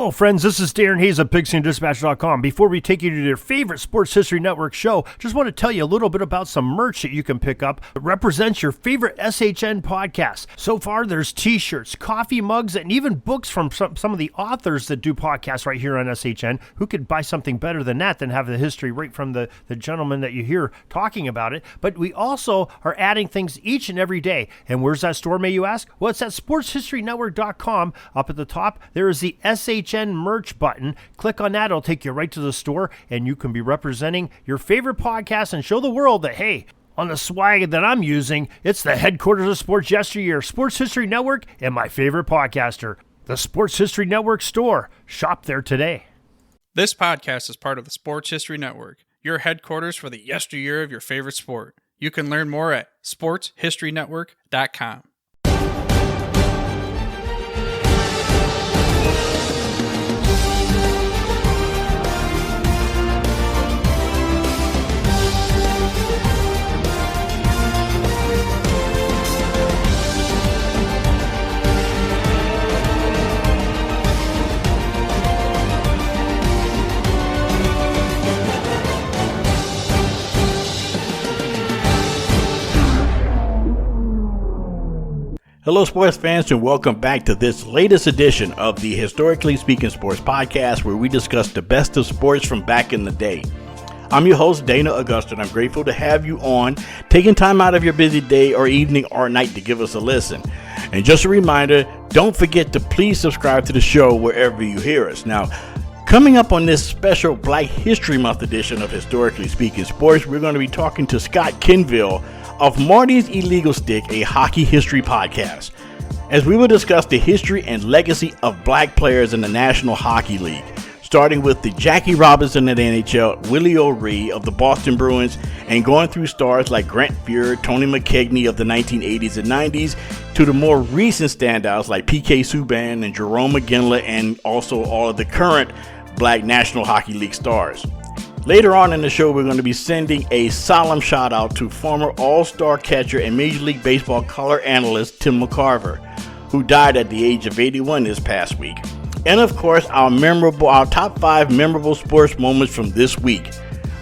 Hello, friends. This is Darren Hayes of PigskinDispatch.com. Before we take you to your favorite Sports History Network show, just want to tell you a little bit about some merch that you can pick up that represents your favorite SHN podcast. So far, there's t-shirts, coffee mugs, and even books from some of the authors that do podcasts right here on SHN. Who could buy something better than that, than have the history right from the gentleman that you hear talking about it? But we also are adding things each and every day. And where's that store, may you ask? Well, it's at SportsHistoryNetwork.com. Up at the top, there is the SHN merch button. Click on that. It'll take you right to the store, and you can be representing your favorite podcast and show the world that, hey, on the swag that I'm using, it's the headquarters of sports yesteryear, Sports History Network, and my favorite podcaster, the Sports History Network store. Shop there today. This podcast is part of the Sports History Network, your headquarters for the yesteryear of your favorite sport. You can learn more at sportshistorynetwork.com. Hello, sports fans, and welcome back to this latest edition of the Historically Speaking Sports Podcast, where we discuss the best of sports from back in the day. I'm your host, Dana Augusta, and I'm grateful to have you on, taking time out of your busy day or evening or night to give us a listen. And just a reminder, don't forget to please subscribe to the show wherever you hear us. Now, coming up on this special Black History Month edition of Historically Speaking Sports, we're going to be talking to Scott Kinville of Marty's Illegal Stick, a hockey history podcast, as we will discuss the history and legacy of black players in the National Hockey League, starting with the Jackie Robinson of the NHL, Willie O'Ree of the Boston Bruins, and going through stars like Grant Fuhr, Tony McKegney of the 1980s and 90s, to the more recent standouts like P.K. Subban and Jarome Iginla, and also all of the current black National Hockey League stars. Later on in the show, we're going to be sending a solemn shout out to former All-Star catcher and Major League Baseball color analyst Tim McCarver, who died at the age of 81 this past week. And of course, our top 5 memorable sports moments from this week,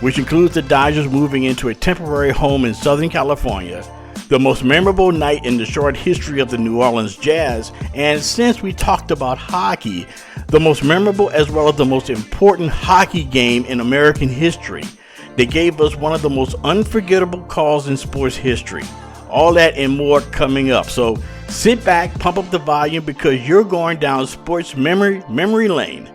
which includes the Dodgers moving into a temporary home in Southern California, the most memorable night in the short history of the New Orleans Jazz, and since we talked about hockey, the most memorable as well as the most important hockey game in American history. They gave us one of the most unforgettable calls in sports history. All that and more coming up. So sit back, pump up the volume, because you're going down sports memory lane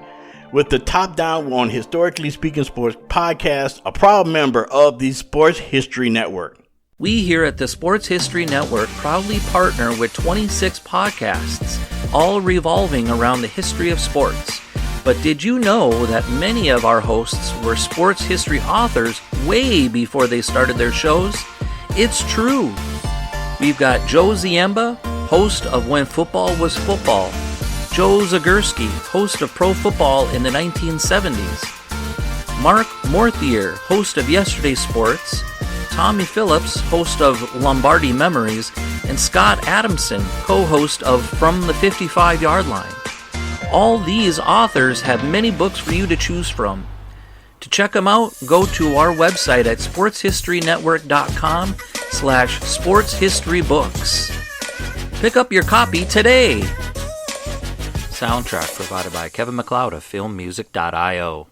with the Top Down on Historically Speaking Sports Podcast, a proud member of the Sports History Network. We here at the Sports History Network proudly partner with 26 podcasts, all revolving around the history of sports. But did you know that many of our hosts were sports history authors way before they started their shows? It's true. We've got Joe Ziemba, host of When Football Was Football, Joe Zagurski, host of Pro Football in the 1970s, Mark Morthier, host of Yesterday's Sports, Tommy Phillips, host of Lombardi Memories, and Scott Adamson, co-host of From the 55-Yard Line. All these authors have many books for you to choose from. To check them out, go to our website at sportshistorynetwork.com/sportshistorybooks. Pick up your copy today. Soundtrack provided by Kevin MacLeod of filmmusic.io.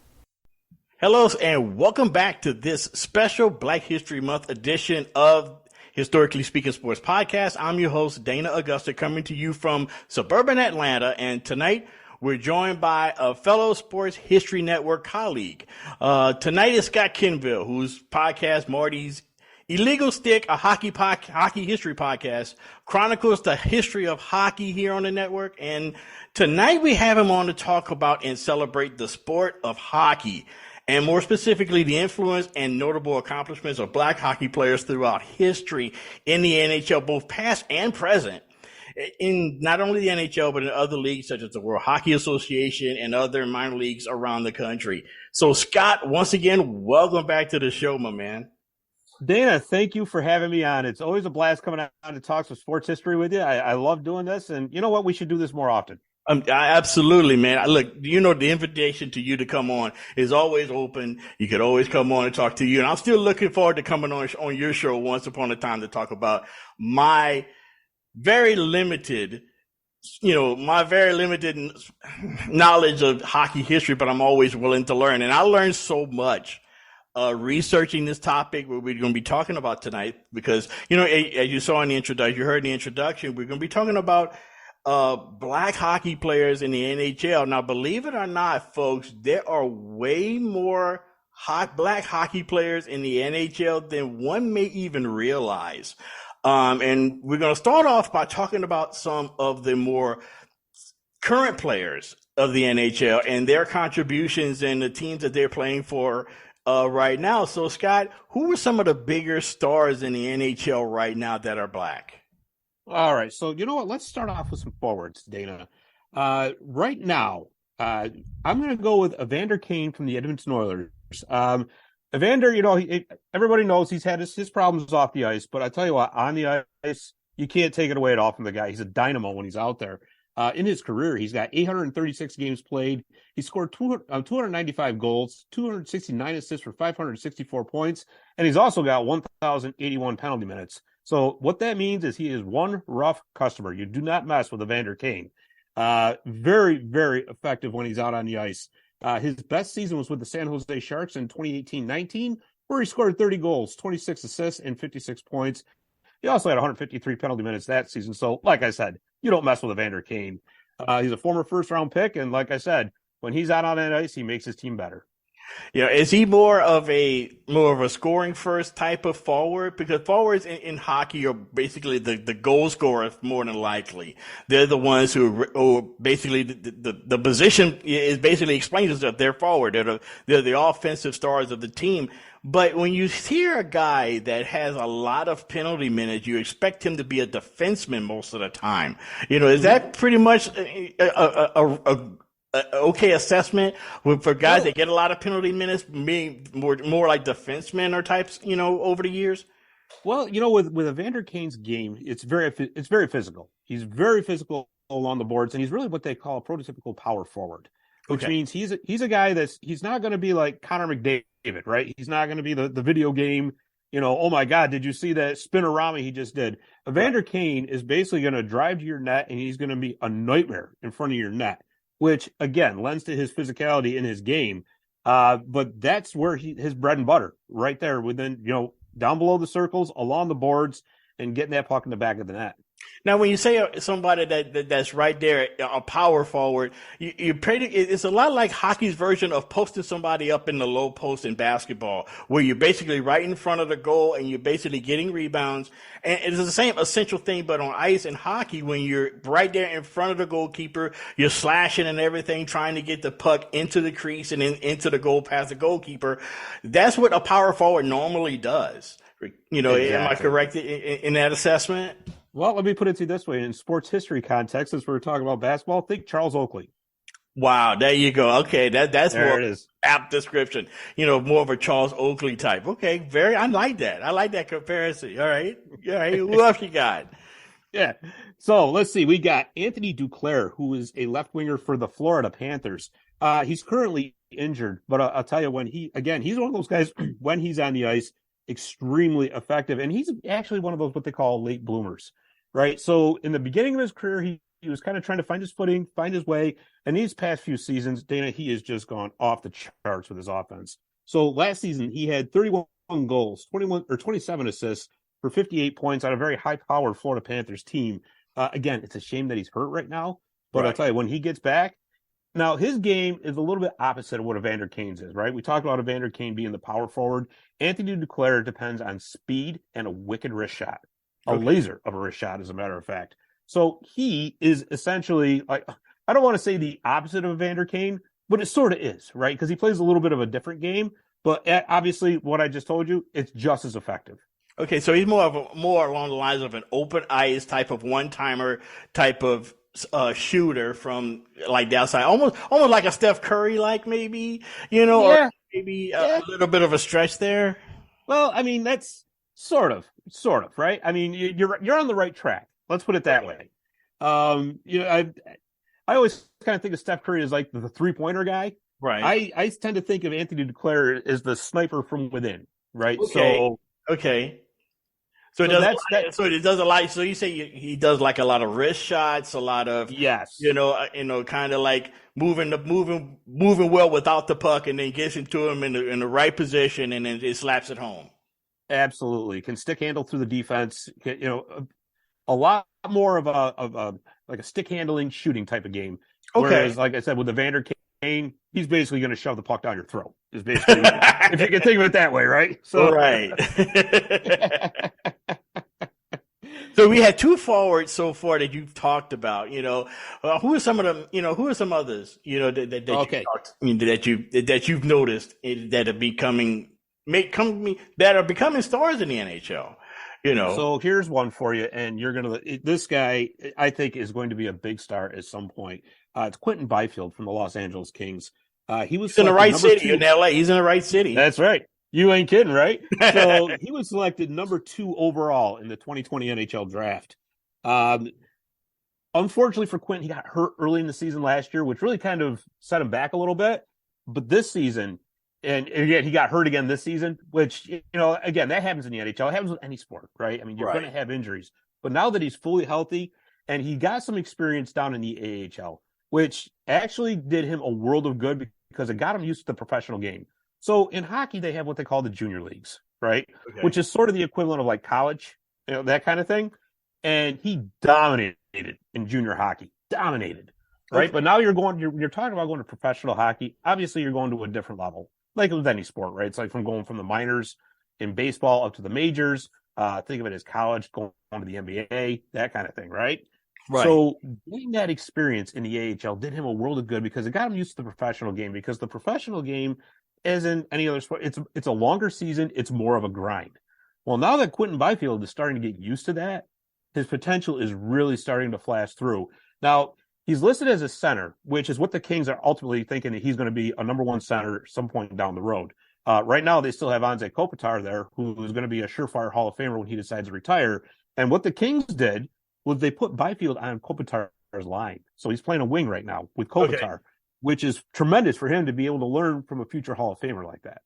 Hello, and welcome back to this special Black History Month edition of Historically Speaking Sports Podcast. I'm your host, Dana Augusta, coming to you from suburban Atlanta, and tonight we're joined by a fellow Sports History Network colleague. Tonight is Scott Kinville, whose podcast, Marty's Illegal Stick, a hockey history podcast, chronicles the history of hockey here on the network. And tonight we have him on to talk about and celebrate the sport of hockey, and more specifically, the influence and notable accomplishments of black hockey players throughout history in the NHL, both past and present, in not only the NHL, but in other leagues such as the World Hockey Association and other minor leagues around the country. So, Scott, once again, welcome back to the show, my man. Dana, thank you for having me on. It's always a blast coming on to talk some sports history with you. I love doing this, and you know what? We should do this more often. Absolutely, man. Look, the invitation to you to come on is always open. You could always come on and talk to you. And I'm still looking forward to coming on your show once upon a time to talk about my very limited knowledge of hockey history, but I'm always willing to learn. And I learned so much researching this topic what we're going to be talking about tonight, because, as you saw in the introduction, you heard in the introduction, we're going to be talking about black hockey players in the NHL. Now, believe it or not, folks, there are way more black hockey players in the NHL than one may even realize. And we're going to start off by talking about some of the more current players of the NHL and their contributions and the teams that they're playing for right now. So, Scott, who are some of the bigger stars in the NHL right now that are black? All right. So, you know what? Let's start off with some forwards, Dana. Right now, I'm going to go with Evander Kane from the Edmonton Oilers. Evander, everybody knows he's had his problems off the ice, but I tell you what, on the ice, you can't take it away at all from the guy. He's a dynamo when he's out there. In his career, he's got 836 games played. He scored 295 goals, 269 assists for 564 points, and he's also got 1,081 penalty minutes. So what that means is he is one rough customer. You do not mess with Evander Kane. Very, very effective when he's out on the ice. His best season was with the San Jose Sharks in 2018-19, where he scored 30 goals, 26 assists, and 56 points. He also had 153 penalty minutes that season. So, like I said, you don't mess with Evander Kane. He's a former first-round pick, and like I said, when he's out on that ice, he makes his team better. Is he more of a scoring first type of forward? Because forwards in hockey are basically the goal scorers more than likely. They're the ones who basically the position is basically explains itself. They're forward. They're the offensive stars of the team. But when you hear a guy that has a lot of penalty minutes, you expect him to be a defenseman most of the time. Is that pretty much a okay assessment for guys that get a lot of penalty minutes, being more like defensemen or types, over the years? Well, with Evander Kane's game, it's very physical. He's very physical along the boards, and he's really what they call a prototypical power forward, which means he's a guy he's not going to be like Connor McDavid, right? He's not going to be the video game, oh my God, did you see that spinorama he just did? Evander Kane is basically going to drive to your net, and he's going to be a nightmare in front of your net, which, again, lends to his physicality in his game. But that's where his bread and butter, right there within, down below the circles, along the boards, and getting that puck in the back of the net. Now, when you say somebody that's right there, a power forward, it's a lot like hockey's version of posting somebody up in the low post in basketball, where you're basically right in front of the goal and you're basically getting rebounds. And it's the same essential thing, but on ice and hockey, when you're right there in front of the goalkeeper, you're slashing and everything, trying to get the puck into the crease and into the goal past the goalkeeper. That's what a power forward normally does. Exactly. Am I correct in that assessment? Well, let me put it to you this way. In sports history context, as we're talking about basketball, think Charles Oakley. Wow, there you go. Okay, that's there more it is. Apt description. More of a Charles Oakley type. Okay, I like that. I like that comparison. All right. Who else you got? Yeah. So let's see. We got Anthony Duclair, who is a left winger for the Florida Panthers. He's currently injured, but I'll tell you, he's one of those guys when he's on the ice, extremely effective, and he's actually one of those what they call late bloomers, right? So in the beginning of his career, he was kind of trying to find his footing, find his way, and these past few seasons, Dana, he has just gone off the charts with his offense. So last season, he had 31 goals, 27 assists for 58 points on a very high-powered Florida Panthers team. Again, it's a shame that he's hurt right now, but I'll tell you, when he gets back, now, his game is a little bit opposite of what Evander Kane's is, right? We talked about Evander Kane being the power forward. Anthony Duclair depends on speed and a wicked wrist shot, a laser of a wrist shot, as a matter of fact. So he is essentially, I don't want to say the opposite of Evander Kane, but it sort of is, right? Because he plays a little bit of a different game. But obviously, what I just told you, it's just as effective. Okay, so he's more along the lines of an open ice type of one-timer type of shooter from like the outside, almost like a Steph Curry, like maybe, or maybe a little bit of a stretch there. Well, I mean, that's sort of, I mean, you're on the right track. Let's put it that way. I I always kind of think of Steph Curry as like the 3-pointer guy. Right. I tend to think of Anthony Duclair as the sniper from within, right? Okay. Okay. So it does a lot. So you say he does like a lot of wrist shots, a lot of yes, kind of like moving well without the puck, and then gets into him in the right position, and then it slaps it home. Absolutely, can stick handle through the defense. A lot more of a like a stick handling shooting type of game. Okay. Whereas, like I said, with the Vander Kane, he's basically going to shove the puck down your throat. Is basically if you can think of it that way, right? So right. So we had 2 forwards so far that you've talked about. Who are some of them? Who are some others? That you've noticed that are becoming stars in the NHL. So here's one for you, and this guy I think is going to be a big star at some point. It's Quentin Byfield from the Los Angeles Kings. He's in the right city in LA. He's in the right city. That's right. You ain't kidding, right? So he was selected number 2 overall in the 2020 NHL draft. Unfortunately for Quentin, he got hurt early in the season last year, which really kind of set him back a little bit. But this season, and again, he got hurt again this season, which, again, that happens in the NHL. It happens with any sport, right? I mean, you're going to have injuries. But now that he's fully healthy, and he got some experience down in the AHL, which actually did him a world of good because it got him used to the professional game. So in hockey, they have what they call the junior leagues, right? Okay. Which is sort of the equivalent of like college, that kind of thing. And he dominated in junior hockey, dominated, right? Okay. But now you're talking about going to professional hockey. Obviously, you're going to a different level, like with any sport, right? It's like going from the minors in baseball up to the majors. Think of it as college, going to the NBA, that kind of thing, right? Right. So getting that experience in the AHL did him a world of good because it got him used to the professional game. Because the professional game, as in any other sport, it's a longer season. It's more of a grind. Well, now that Quentin Byfield is starting to get used to that, his potential is really starting to flash through. Now, he's listed as a center, which is what the Kings are ultimately thinking that he's going to be a number 1 center at some point down the road. Right now, they still have Anze Kopitar there, who is going to be a surefire Hall of Famer when he decides to retire. And what the Kings did was they put Byfield on Kopitar's line. So he's playing a wing right now with Kopitar, which is tremendous for him to be able to learn from a future Hall of Famer like that.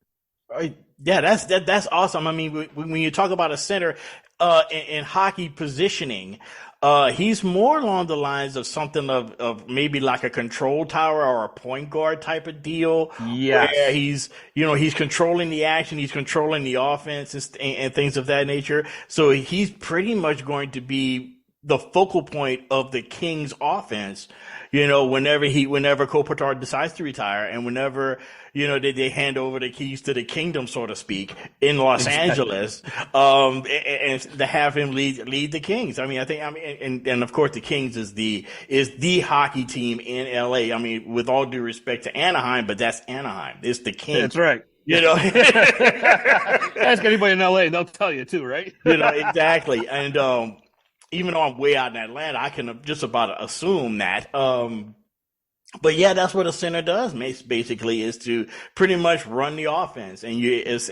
Yeah, that's awesome. I mean, when you talk about a center in hockey positioning, he's more along the lines of something of maybe like a control tower or a point guard type of deal. Yeah, where he's controlling the action, he's controlling the offense and things of that nature. So he's pretty much going to be the focal point of the Kings offense, whenever Kopitar decides to retire and whenever, they hand over the keys to the kingdom, so to speak, in Los Angeles, and to have him lead the Kings. I mean, and of course the Kings is the hockey team in LA. I mean, with all due respect to Anaheim, but that's Anaheim. It's the Kings. That's right. Ask anybody in LA, they'll tell you too, right? Exactly. And, even though I'm way out in Atlanta, I can just about assume that. But yeah, that's what a center does. Basically, is to pretty much run the offense. And this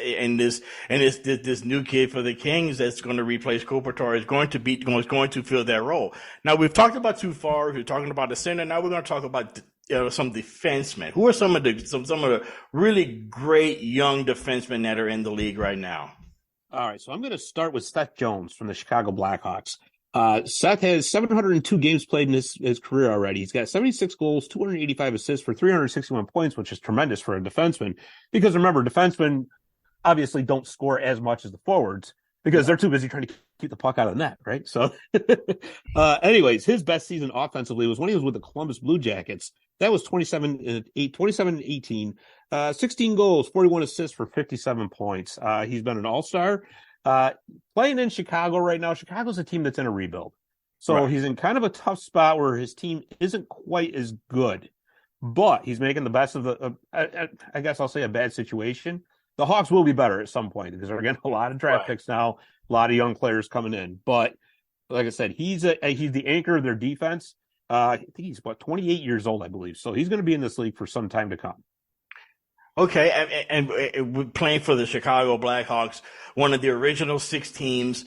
new kid for the Kings that's going to replace Kopitar is going to fill that role. Now we've talked about 2 forwards. We're talking about the center. Now we're going to talk about some defensemen. Who are some of the really great young defensemen that are in the league right now? All right, so I'm going to start with Seth Jones from the Chicago Blackhawks. Seth has 702 games played in his career already. He's got 76 goals, 285 assists for 361 points, which is tremendous for a defenseman. Because remember, defensemen obviously don't score as much as the forwards because they're too busy trying to keep the puck out of the net, right? So, anyways, his best season offensively was when he was with the Columbus Blue Jackets. That was 27-18, 16 goals, 41 assists for 57 points. He's been an all-star. Playing in Chicago right now, Chicago's a team that's in a rebuild. So He's in kind of a tough spot where his team isn't quite as good, but he's making the best of I guess I'll say a bad situation. The Hawks will be better at some point because they're getting a lot of draft picks now, a lot of young players coming in. But like I said, he's the anchor of their defense. I think he's 28 years old, I believe. So he's going to be in this league for some time to come. Okay, and playing for the Chicago Blackhawks, one of the original 6 teams.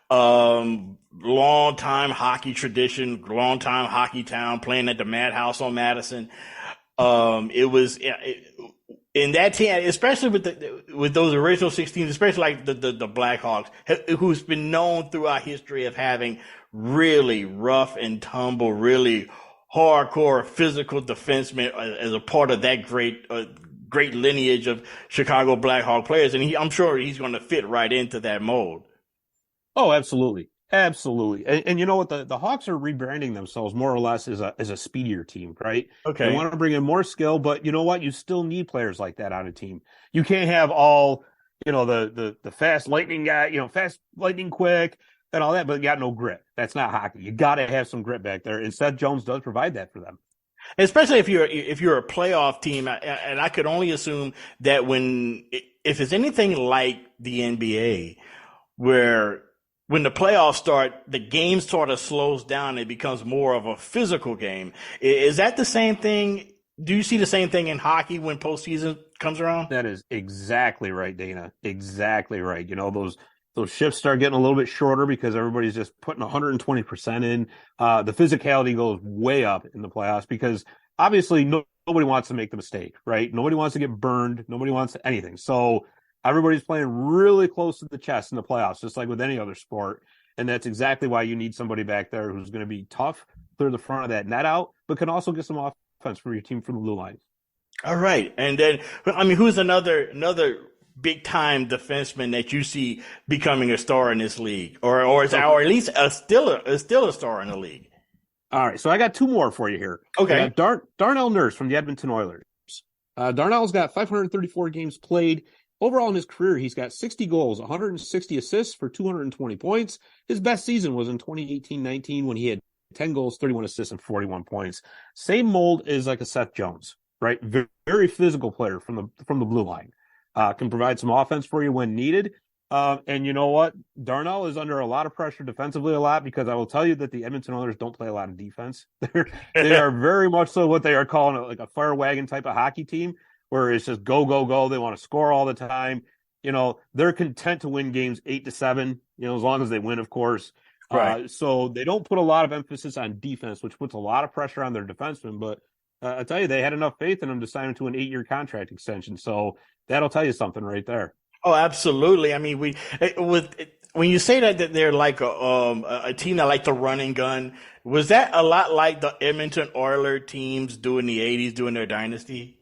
Long time hockey tradition, long time hockey town, playing at the Madhouse on Madison. It was in that team, especially with those original 16s, especially like the Blackhawks, who's been known throughout history of having really rough and tumble, really hardcore physical defensemen as a part of that great lineage of Chicago Blackhawk players, and I'm sure he's going to fit right into that mold. Oh, absolutely. Absolutely. And you know what? The Hawks are rebranding themselves more or less as a speedier team, right? Okay. They want to bring in more skill, but you know what? You still need players like that on a team. You can't have all, the fast lightning guy, fast lightning quick and all that, but you got no grit. That's not hockey. You got to have some grit back there. And Seth Jones does provide that for them. Especially if you're a playoff team, and I could only assume that if it's anything like the NBA, where when the playoffs start, the game sort of slows down. It becomes more of a physical game. Is that the same thing? Do you see the same thing in hockey when postseason comes around? That is exactly right, Dana. Exactly right. Those shifts start getting a little bit shorter because everybody's just putting 120% in. The physicality goes way up in the playoffs because obviously nobody wants to make the mistake, right? Nobody wants to get burned. Nobody wants anything. So everybody's playing really close to the chest in the playoffs, just like with any other sport. And that's exactly why you need somebody back there who's going to be tough, clear the front of that net out, but can also get some offense for your team from the blue line. All right. And then, who's another big time defenseman that you see becoming a star in this league, or at least still a star in the league? All right. So I got two more for you here. Okay. Darnell Nurse from the Edmonton Oilers. Darnell's got 534 games played. Overall in his career, he's got 60 goals, 160 assists for 220 points. His best season was in 2018-19 when he had 10 goals, 31 assists, and 41 points. Same mold as like a Seth Jones, right? Very, very physical player from the blue line. Can provide some offense for you when needed. And you know what? Darnell is under a lot of pressure defensively a lot because I will tell you that the Edmonton Oilers don't play a lot of defense. They are very much so what they are calling like a fire wagon type of hockey team, where it's just go, go, go. They want to score all the time. They're content to win games 8-7, as long as they win, of course. Right. So they don't put a lot of emphasis on defense, which puts a lot of pressure on their defensemen. But I tell you, they had enough faith in him to sign him to an 8-year contract extension. So that'll tell you something right there. Oh, absolutely. I mean, when you say that they're like a team that like to run and gun, was that a lot like the Edmonton Oilers teams during the 80s, during their dynasty?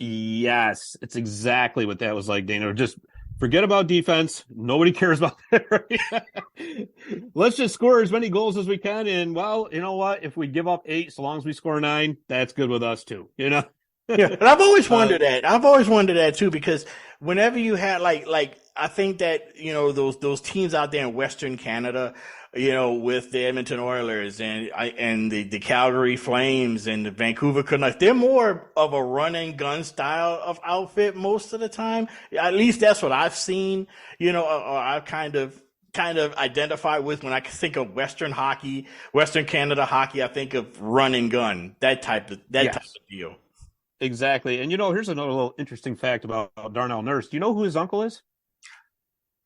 Yes, it's exactly what that was like, Dana. Just forget about defense. Nobody cares about that. Right? Let's just score as many goals as we can. And, well, you know what? If we give up 8, so long as we score 9, that's good with us too, Yeah, and I've always wondered that. I've always wondered that too, because whenever you had like I think that, those teams out there in Western Canada, with the Edmonton Oilers and the Calgary Flames and the Vancouver Canucks, they're more of a run and gun style of outfit most of the time. At least that's what I've seen, or I've kind of identify with when I think of Western hockey, Western Canada hockey. I think of run and gun, that type of deal. Exactly. And here's another little interesting fact about Darnell Nurse. Do you know who his uncle is?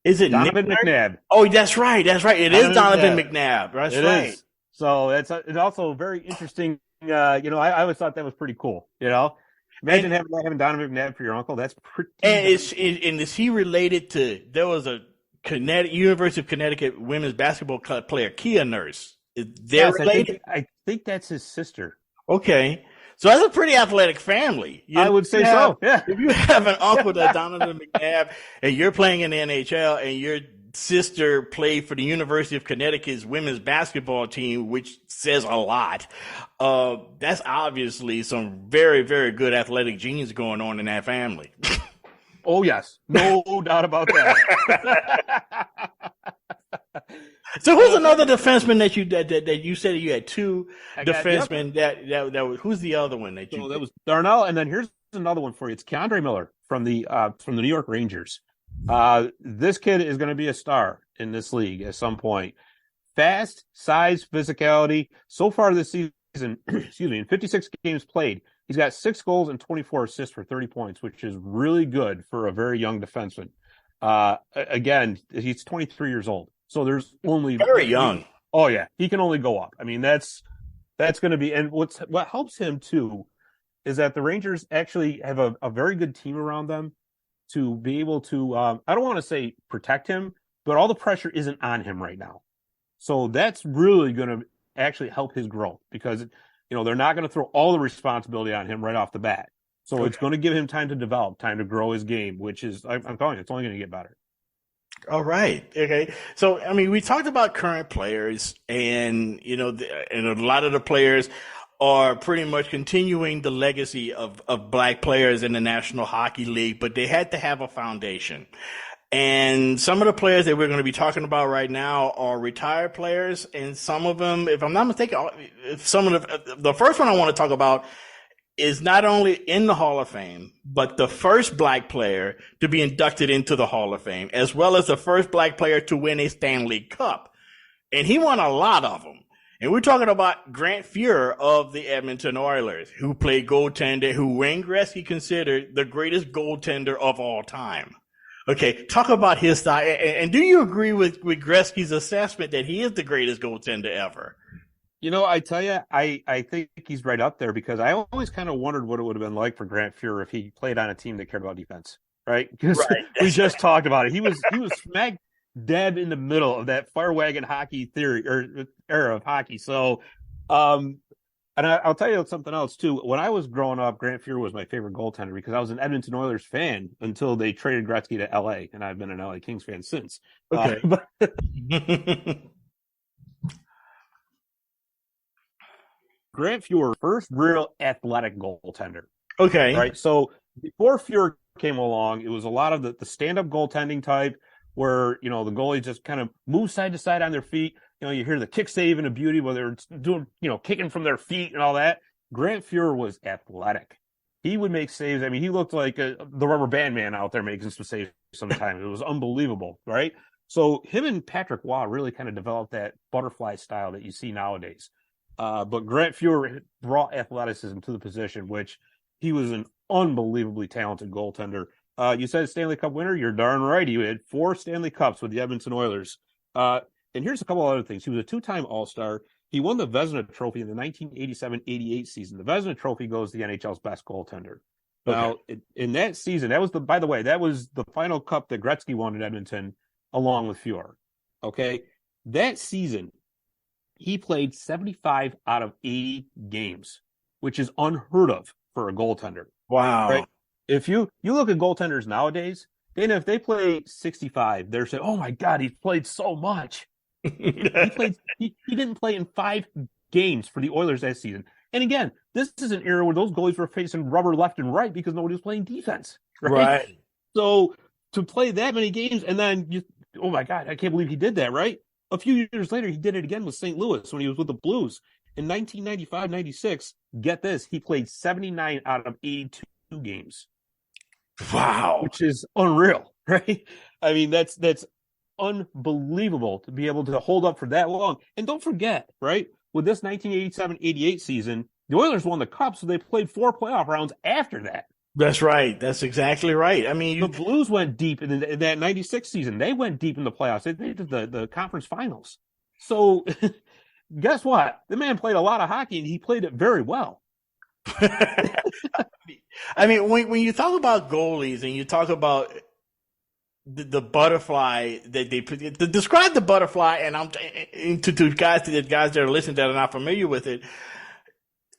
Is it Donovan McNabb? Oh, that's right. That's right. It is Donovan McNabb. That's right. Is. So it's also very interesting. I always thought that was pretty cool. Imagine having Donovan McNabb for your uncle. That's pretty. And is he related to? There was a University of Connecticut women's basketball club player, Kia Nurse. They're related. I think that's his sister. Okay. So that's a pretty athletic family. I would say so. Yeah. If you have an uncle that's Donovan McNabb and you're playing in the NHL and your sister played for the University of Connecticut's women's basketball team, which says a lot, that's obviously some very, very good athletic genes going on in that family. Oh, yes. No doubt about that. So who's another defenseman that you said you had two defensemen that was, who's the other one that you? So that was Darnell, and then here's another one for you. It's Keandre Miller from the New York Rangers. This kid is going to be a star in this league at some point. Fast, size, physicality. So far this season, in 56 games played, he's got 6 goals and 24 assists for 30 points, which is really good for a very young defenseman. Again, he's 23 years old. So there's only very young. Oh yeah, he can only go up. I mean, that's going to be, and what helps him too is that the Rangers actually have a very good team around them to be able to. I don't want to say protect him, but all the pressure isn't on him right now. So that's really going to actually help his growth because they're not going to throw all the responsibility on him right off the bat. So It's going to give him time to develop, time to grow his game, which is I'm telling you, it's only going to get better. All right. Okay. So, I mean, we talked about current players and and a lot of the players are pretty much continuing the legacy of black players in the National Hockey League, but they had to have a foundation. And some of the players that we're going to be talking about right now are retired players. And some of them, if I'm not mistaken, the first one I want to talk about is not only in the Hall of Fame, but the first black player to be inducted into the Hall of Fame, as well as the first black player to win a Stanley Cup. And he won a lot of them. And we're talking about Grant Fuhr of the Edmonton Oilers, who played goaltender, who Wayne Gretzky considered the greatest goaltender of all time. Okay, talk about his style. And do you agree with Gretzky's assessment that he is the greatest goaltender ever? I tell you, I think he's right up there because I always kind of wondered what it would have been like for Grant Fuhr if he played on a team that cared about defense, right? Because we just talked about it. He was smack dab in the middle of that fire wagon hockey theory or era of hockey. So, and I'll tell you something else too. When I was growing up, Grant Fuhr was my favorite goaltender because I was an Edmonton Oilers fan until they traded Gretzky to LA, and I've been an LA Kings fan since. Okay. Grant Fuhr, first real athletic goaltender. Okay. Right. So before Fuhr came along, it was a lot of the stand-up goaltending type where, the goalie just kind of moves side to side on their feet. You hear the kick save and a beauty, whether it's doing, kicking from their feet and all that. Grant Fuhr was athletic. He would make saves. I mean, he looked like the rubber band man out there making some saves sometimes. It was unbelievable. Right. So him and Patrick Waugh really kind of developed that butterfly style that you see nowadays. But Grant Fuhr brought athleticism to the position, which he was an unbelievably talented goaltender. You said Stanley Cup winner. You're darn right. He had 4 Stanley Cups with the Edmonton Oilers. And here's a couple other things. He was a 2-time All-Star. He won the Vezina Trophy in the 1987-88 season. The Vezina Trophy goes to the NHL's best goaltender. Okay. Now, in that season, that was the final cup that Gretzky won in Edmonton along with Fuhr. Okay. That season, he played 75 out of 80 games, which is unheard of for a goaltender. Wow. Right? If you look at goaltenders nowadays, then if they play 65, they're saying, "Oh my God, he's played so much." He didn't play in 5 games for the Oilers that season. And again, this is an era where those goalies were facing rubber left and right because nobody was playing defense. Right. So to play that many games and then oh my God, I can't believe he did that, right? A few years later, he did it again with St. Louis when he was with the Blues. In 1995-96, get this, he played 79 out of 82 games. Wow. Which is unreal, right? I mean, that's unbelievable to be able to hold up for that long. And don't forget, right, with this 1987-88 season, the Oilers won the Cup, so they played 4 playoff rounds after that. That's right. That's exactly right. I mean, the Blues went deep in that 96 season. They went deep in the playoffs. They did the conference finals. So guess what? The man played a lot of hockey, and he played it very well. I mean, when you talk about goalies and you talk about the butterfly that they describe the butterfly, and I'm to guys that are listening that are not familiar with it.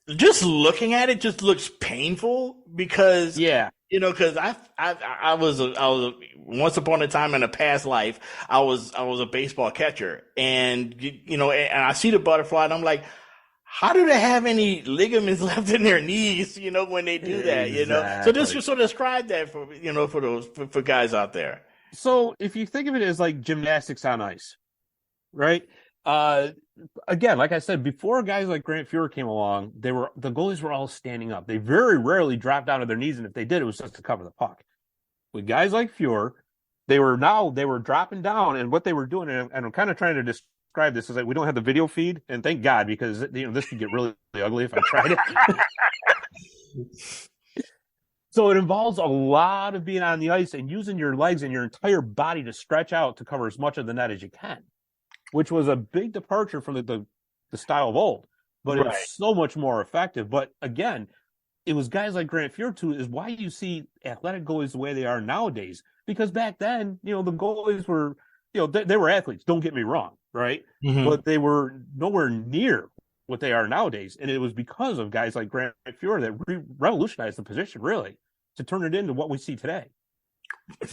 Just looking at it just looks painful because because I was once upon a time in a past life I was a baseball catcher, and and I see the butterfly and I'm like, how do they have any ligaments left in their knees when they do that? So just sort of describe that for guys out there. So if you think of it as like gymnastics on ice, right? Again, like I said, before guys like Grant Fuhr came along, the goalies were all standing up. They very rarely dropped down to their knees, and if they did, it was just to cover the puck. With guys like Fuhr, they were dropping down, and what they were doing, and I'm kind of trying to describe this, is that we don't have the video feed, and thank God, because this could get really, really ugly if I tried it. So it involves a lot of being on the ice and using your legs and your entire body to stretch out to cover as much of the net as you can. which was a big departure from the style of old, but it was so much more effective. But again, it was guys like Grant Fuhr too, is why you see athletic goalies the way they are nowadays. Because back then, the goalies were, they were athletes, don't get me wrong, right? Mm-hmm. But they were nowhere near what they are nowadays. And it was because of guys like Grant Fuhr that revolutionized the position, really, to turn it into what we see today.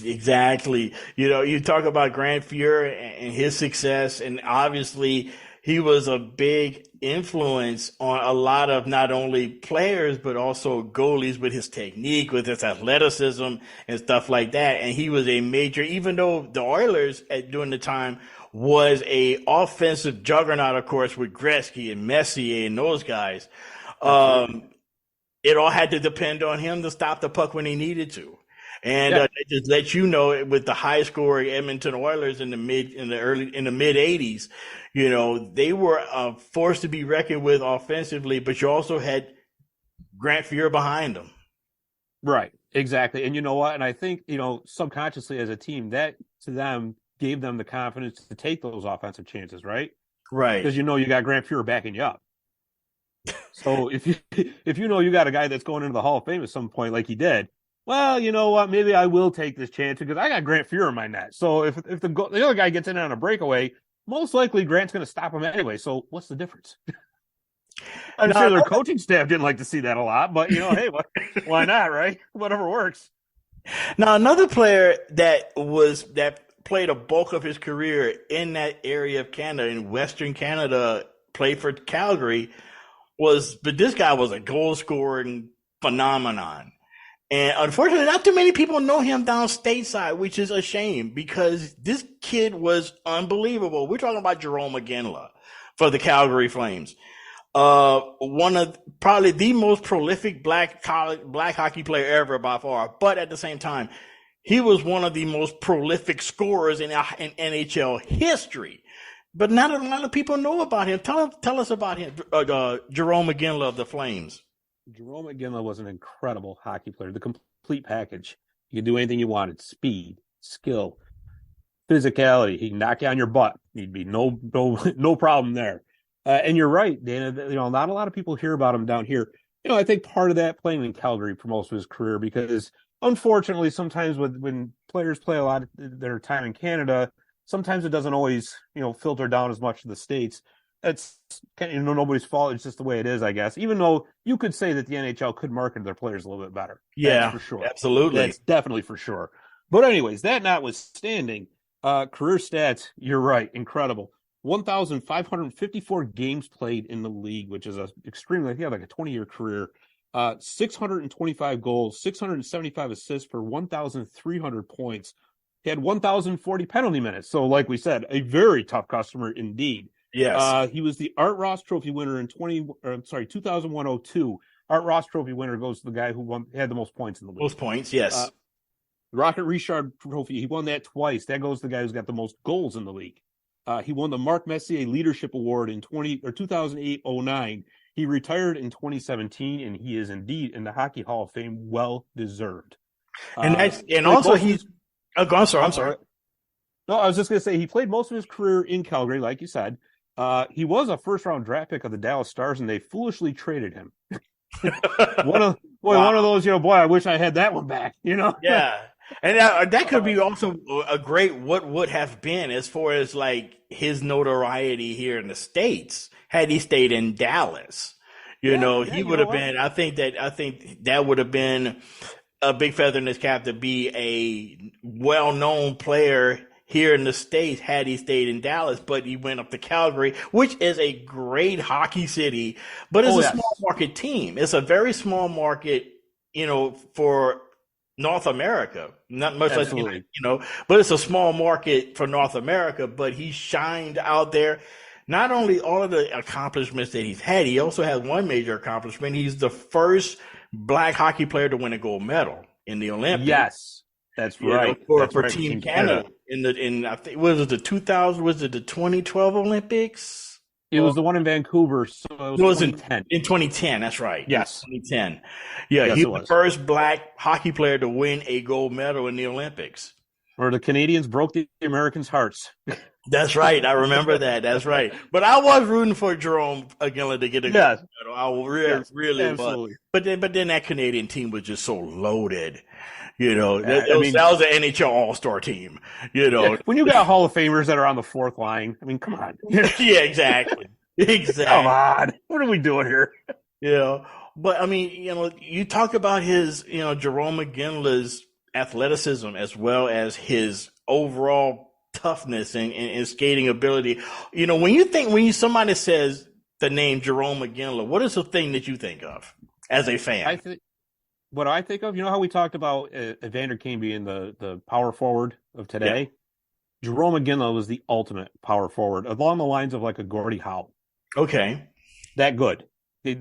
Exactly. You talk about Grant Fuhr and his success, and obviously he was a big influence on a lot of not only players, but also goalies with his technique, with his athleticism and stuff like that. And he was a major, even though the Oilers during the time was a offensive juggernaut, of course, with Gretzky and Messier and those guys. It all had to depend on him to stop the puck when he needed to. And they just let you know, with the high scoring Edmonton Oilers in the mid 80s, they were a force to be reckoned with offensively, but you also had Grant Fuhr behind them. Right, exactly. And you know what? And I think, subconsciously as a team, that to them gave them the confidence to take those offensive chances, right? Right. Because you got Grant Fuhr backing you up. So if you got a guy that's going into the Hall of Fame at some point like he did, well, you know what? Maybe I will take this chance because I got Grant Fuhr in my net. So if the other guy gets in on a breakaway, most likely Grant's going to stop him anyway. So what's the difference? I'm sure their coaching staff didn't like to see that a lot, but hey, why not, right? Whatever works. Now, another player that played a bulk of his career in that area of Canada, in Western Canada, played for Calgary, but this guy was a goal scoring phenomenon. And unfortunately, not too many people know him down stateside, which is a shame because this kid was unbelievable. We're talking about Jarome Iginla for the Calgary Flames. One of probably the most prolific black hockey player ever by far. But at the same time, he was one of the most prolific scorers in NHL history. But not a lot of people know about him. Tell us about him, Jarome Iginla of the Flames. Jarome Iginla was an incredible hockey player, the complete package. You could do anything you wanted: speed, skill, physicality. He can knock you on your butt. He'd be no problem there. And you're right, Dana. Not a lot of people hear about him down here. I think part of that playing in Calgary for most of his career, because unfortunately, sometimes when players play a lot of their time in Canada, sometimes it doesn't always filter down as much to the States. It's nobody's fault. It's just the way it is, I guess. Even though you could say that the NHL could market their players a little bit better. Yeah, that's for sure. Absolutely. That's definitely for sure. But anyways, that notwithstanding, career stats, you're right, incredible. 1,554 games played in the league, which is extremely, like a 20-year career. 625 goals, 675 assists for 1,300 points. He had 1,040 penalty minutes. So like we said, a very tough customer indeed. Yes. He was the Art Ross Trophy winner in 2001-02. Art Ross Trophy winner goes to the guy who had the most points in the league. Most points, yes. Rocket Richard Trophy, he won that twice. That goes to the guy who's got the most goals in the league. He won the Marc Messier Leadership Award in 2008-09. He retired in 2017, and he is indeed in the Hockey Hall of Fame, well deserved. I'm sorry. No, I was just going to say he played most of his career in Calgary, like you said. He was a first-round draft pick of the Dallas Stars, and they foolishly traded him. One of those, I wish I had that one back, Yeah. And that could be also a great what would have been as far as like his notoriety here in the States had he stayed in Dallas. He would have been. I think that would have been a big feather in his cap to be a well-known player here in the States had he stayed in Dallas, but he went up to Calgary, which is a great hockey city, but it's a small market team. It's a very small market, for North America, not much Absolutely. like, but it's a small market for North America, but he shined out there. Not only all of the accomplishments that he's had, he also had one major accomplishment. He's the first black hockey player to win a gold medal in the Olympics. Yes, that's right. For Team Canada. I think was it the 2012 Olympics? It was the one in Vancouver, so it was 2010. In 2010, that's right. Yes. 2010. Yeah, yes, he was the first black hockey player to win a gold medal in the Olympics. Where the Canadians broke the Americans' hearts. That's right. I remember that. That's right. But I was rooting for Jarome Iginla to get a gold medal. I really absolutely was. But then that Canadian team was just so loaded. That was an NHL All-Star team. When you got Hall of Famers that are on the fourth line, I mean, come on. Yeah, exactly. Come on. What are we doing here? But I mean, you talk about his, Jarome Iginla's athleticism as well as his overall toughness and skating ability. When somebody says the name Jarome Iginla, what is the thing that you think of as a fan? What I think of, how we talked about Evander Kane being the power forward of today? Yeah. Jarome Iginla was the ultimate power forward, along the lines of like a Gordie Howe. Okay. That good.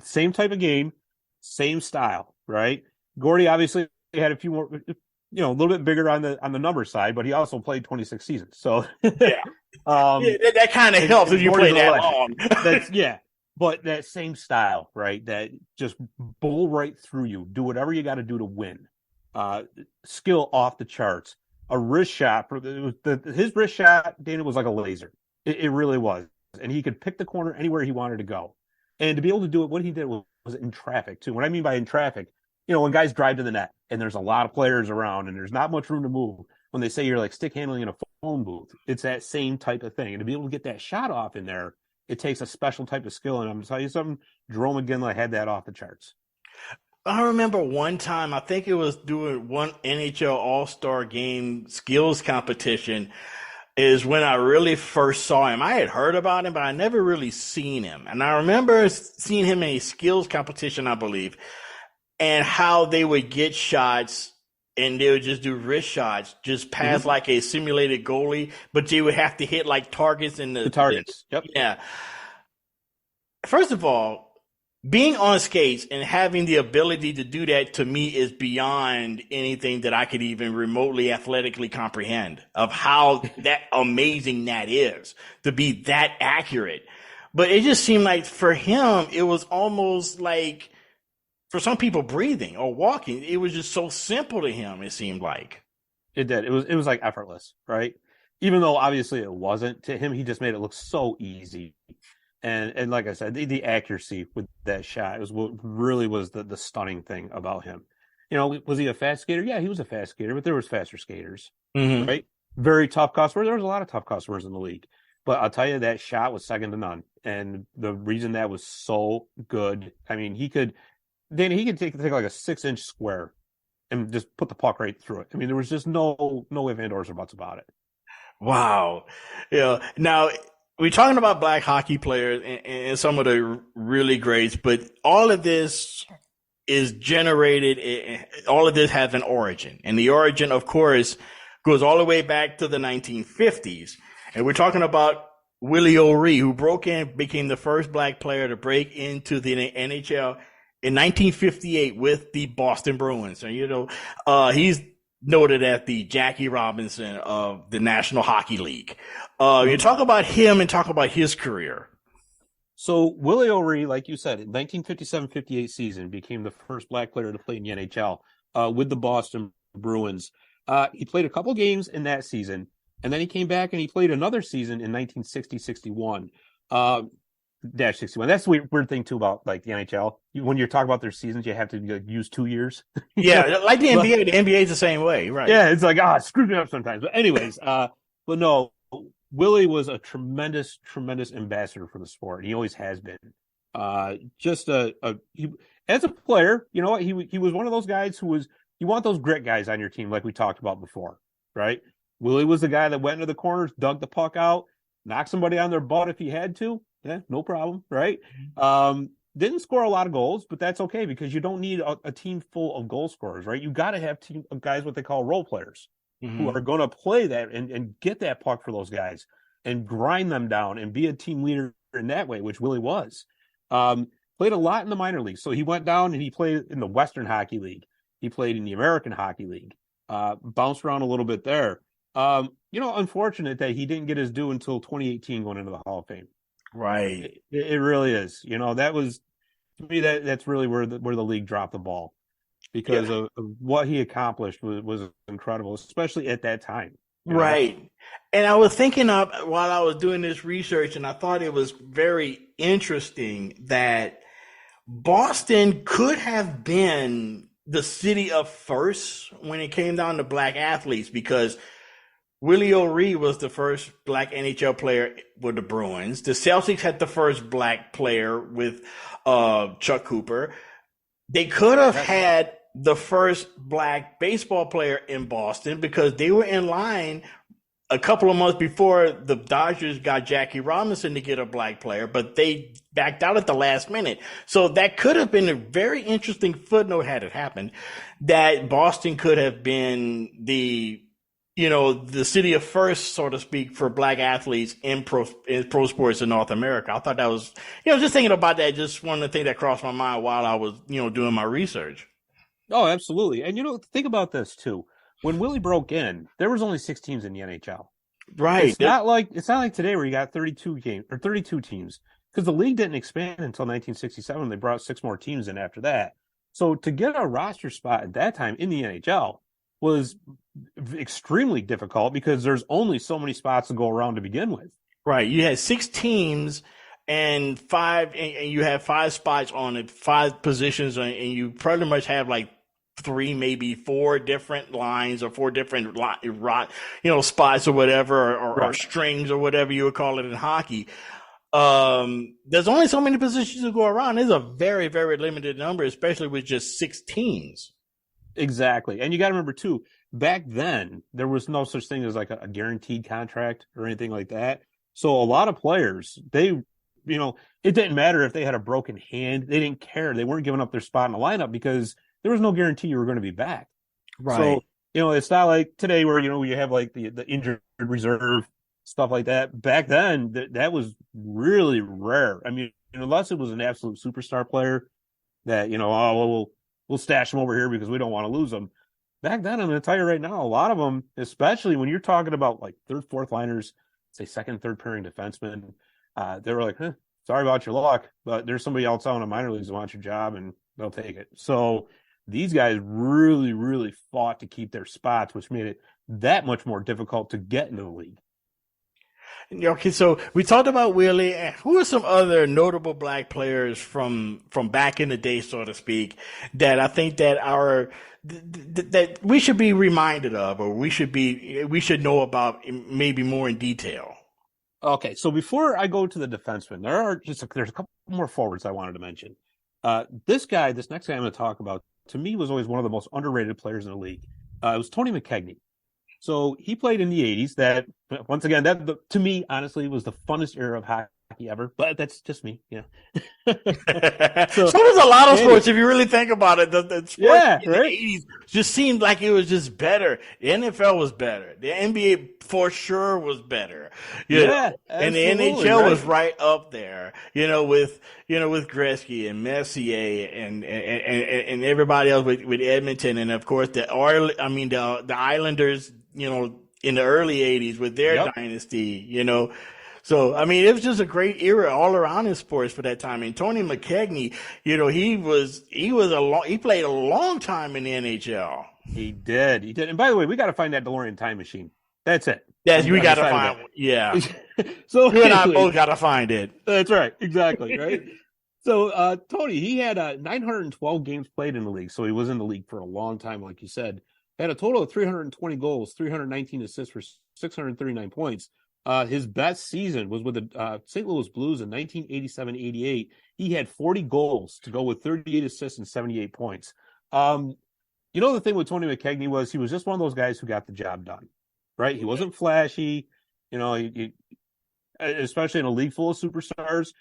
Same type of game, same style, right? Gordie obviously had a few more, a little bit bigger on the number side, but he also played 26 seasons. So that kind of helps if you play that long. But that same style, right? That just bowl right through you. Do whatever you got to do to win. Skill off the charts. A wrist shot. His wrist shot, Dana, was like a laser. It really was. And he could pick the corner anywhere he wanted to go. And to be able to do it, what he did was in traffic, too. What I mean by in traffic, when guys drive to the net and there's a lot of players around and there's not much room to move, when they say you're like stick handling in a phone booth, it's that same type of thing. And to be able to get that shot off in there, it takes a special type of skill, and I'm going to tell you something, Jarome Iginla had that off the charts. I remember one time, I think it was doing one NHL All-Star Game skills competition, is when I really first saw him. I had heard about him, but I never really seen him. And I remember seeing him in a skills competition, I believe, and how they would get shots and they would just do wrist shots, just pass like a simulated goalie, but they would have to hit like targets in the targets. Yep. Yeah. First of all, being on skates and having the ability to do that to me is beyond anything that I could even remotely athletically comprehend of how that amazing that is to be that accurate. But it just seemed like for him, it was almost like, for some people, breathing or walking, it was just so simple to him, it seemed like. It did. It was like effortless, right? Even though obviously it wasn't. To him, he just made it look so easy. And like I said, the accuracy with that shot was what really was the stunning thing about him. Was he a fast skater? Yeah, he was a fast skater, but there was faster skaters, right? Very tough customers. There was a lot of tough customers in the league. But I'll tell you, that shot was second to none. And the reason that was so good, I mean, he could take like a 6-inch square and just put the puck right through it. I mean, there was just no ifs, ands, or buts about it. Wow. Now we're talking about black hockey players and some of the really greats, but all of this is generated. All of this has an origin, and the origin, of course, goes all the way back to the 1950s. And we're talking about Willie O'Ree, who became the first black player to break into the NHL in 1958 with the Boston Bruins. And, he's noted as the Jackie Robinson of the National Hockey League. You talk about him and talk about his career. So Willie O'Ree, like you said, in 1957-58 season, became the first black player to play in the NHL with the Boston Bruins. He played a couple games in that season, and then he came back and he played another season in 1960-61. Dash 61. That's the weird thing too about like the NHL. When you're talking about their seasons, you have to use 2 years. Yeah, like the NBA. The NBA is the same way, right? Yeah, it's like it screws me up sometimes. But anyways, but no, Willie was a tremendous ambassador for the sport. He always has been. As a player, you know what? He was one of those guys who was. You want those grit guys on your team, like we talked about before, right? Willie was the guy that went into the corners, dug the puck out, knocked somebody on their butt if he had to. Yeah, no problem, right? Didn't score a lot of goals, but that's okay because you don't need a team full of goal scorers, right? You got to have team of guys, what they call role players, who are going to play that and get that puck for those guys and grind them down and be a team leader in that way, which Willie was. Played a lot in the minor leagues. So he went down and he played in the Western Hockey League. He played in the American Hockey League, bounced around a little bit there. Unfortunate that he didn't get his due until 2018 going into the Hall of Fame. Right. It really is. That was, to me, that's really where the league dropped the ball because of what he accomplished was incredible, especially at that time. Right. And I was thinking of while I was doing this research, and I thought it was very interesting that Boston could have been the city of first when it came down to black athletes, because Willie O'Ree was the first black NHL player with the Bruins. The Celtics had the first black player with Chuck Cooper. They could have had the first black baseball player in Boston because they were in line a couple of months before the Dodgers got Jackie Robinson to get a black player, but they backed out at the last minute. So that could have been a very interesting footnote had it happened, that Boston could have been the city of first, so to speak, for black athletes in pro sports in North America. I thought that was, just thinking about that, just one of the things that crossed my mind while I was, doing my research. Oh, absolutely. And, think about this, too. When Willie broke in, there was only 6 teams in the NHL. Right. It's not like today where you got 32 teams, because the league didn't expand until 1967. They brought 6 more teams in after that. So to get a roster spot at that time in the NHL was extremely difficult because there's only so many spots to go around to begin with. Right. You had 6 teams and you have 5 spots on it, 5 positions, and you pretty much have like 3, maybe 4 different lines or 4 different spots or whatever, or strings or whatever you would call it in hockey. There's only so many positions to go around. There's a very, very limited number, especially with just 6 teams. Exactly. And you got to remember too, back then there was no such thing as like a guaranteed contract or anything like that. So a lot of players, it didn't matter if they had a broken hand. They didn't care. They weren't giving up their spot in the lineup because there was no guarantee you were going to be back. Right. So, it's not like today where, you have like the injured reserve, stuff like that. Back then, that was really rare. I mean, unless it was an absolute superstar player that, we'll stash them over here because we don't want to lose them. Back then, I'm going to tell you right now, a lot of them, especially when you're talking about like 3rd, 4th liners, say 2nd, 3rd pairing defensemen, they were like, sorry about your luck, but there's somebody else out in the minor leagues who wants your job and they'll take it. So these guys really, really fought to keep their spots, which made it that much more difficult to get into the league. Okay, so we talked about Willie. Who are some other notable black players from back in the day, so to speak, that I think that that we should be reminded of, or we should know about maybe more in detail? Okay, so before I go to the defensemen, there's a couple more forwards I wanted to mention. This next guy I'm going to talk about, to me, was always one of the most underrated players in the league. It was Tony McKegney. So he played in the 80s. That, once again, to me, honestly, was the funnest era of hockey ever. But that's just me, So does a lot of sports, if you really think about it. The sports in the 80s just seemed like it was just better. The NFL was better. The NBA for sure was better. And the NHL was right up there. With Gretzky and Messier and everybody else with Edmonton, and of course the Islanders. In the early 80s with their dynasty. So, I mean, it was just a great era all around in sports for that time. And Tony McKegney, he played a long time in the NHL. He did. And by the way, we got to find that DeLorean time machine. That's it. Yes, we got to find it. Yeah. So you and I both got to find it. That's right. Exactly. Right. So, Tony, he had 912 games played in the league. So he was in the league for a long time, like you said. Had a total of 320 goals, 319 assists for 639 points. His best season was with the St. Louis Blues in 1987-88. He had 40 goals to go with 38 assists and 78 points. The thing with Tony McKegney was he was just one of those guys who got the job done, right? He wasn't flashy, he especially in a league full of superstars,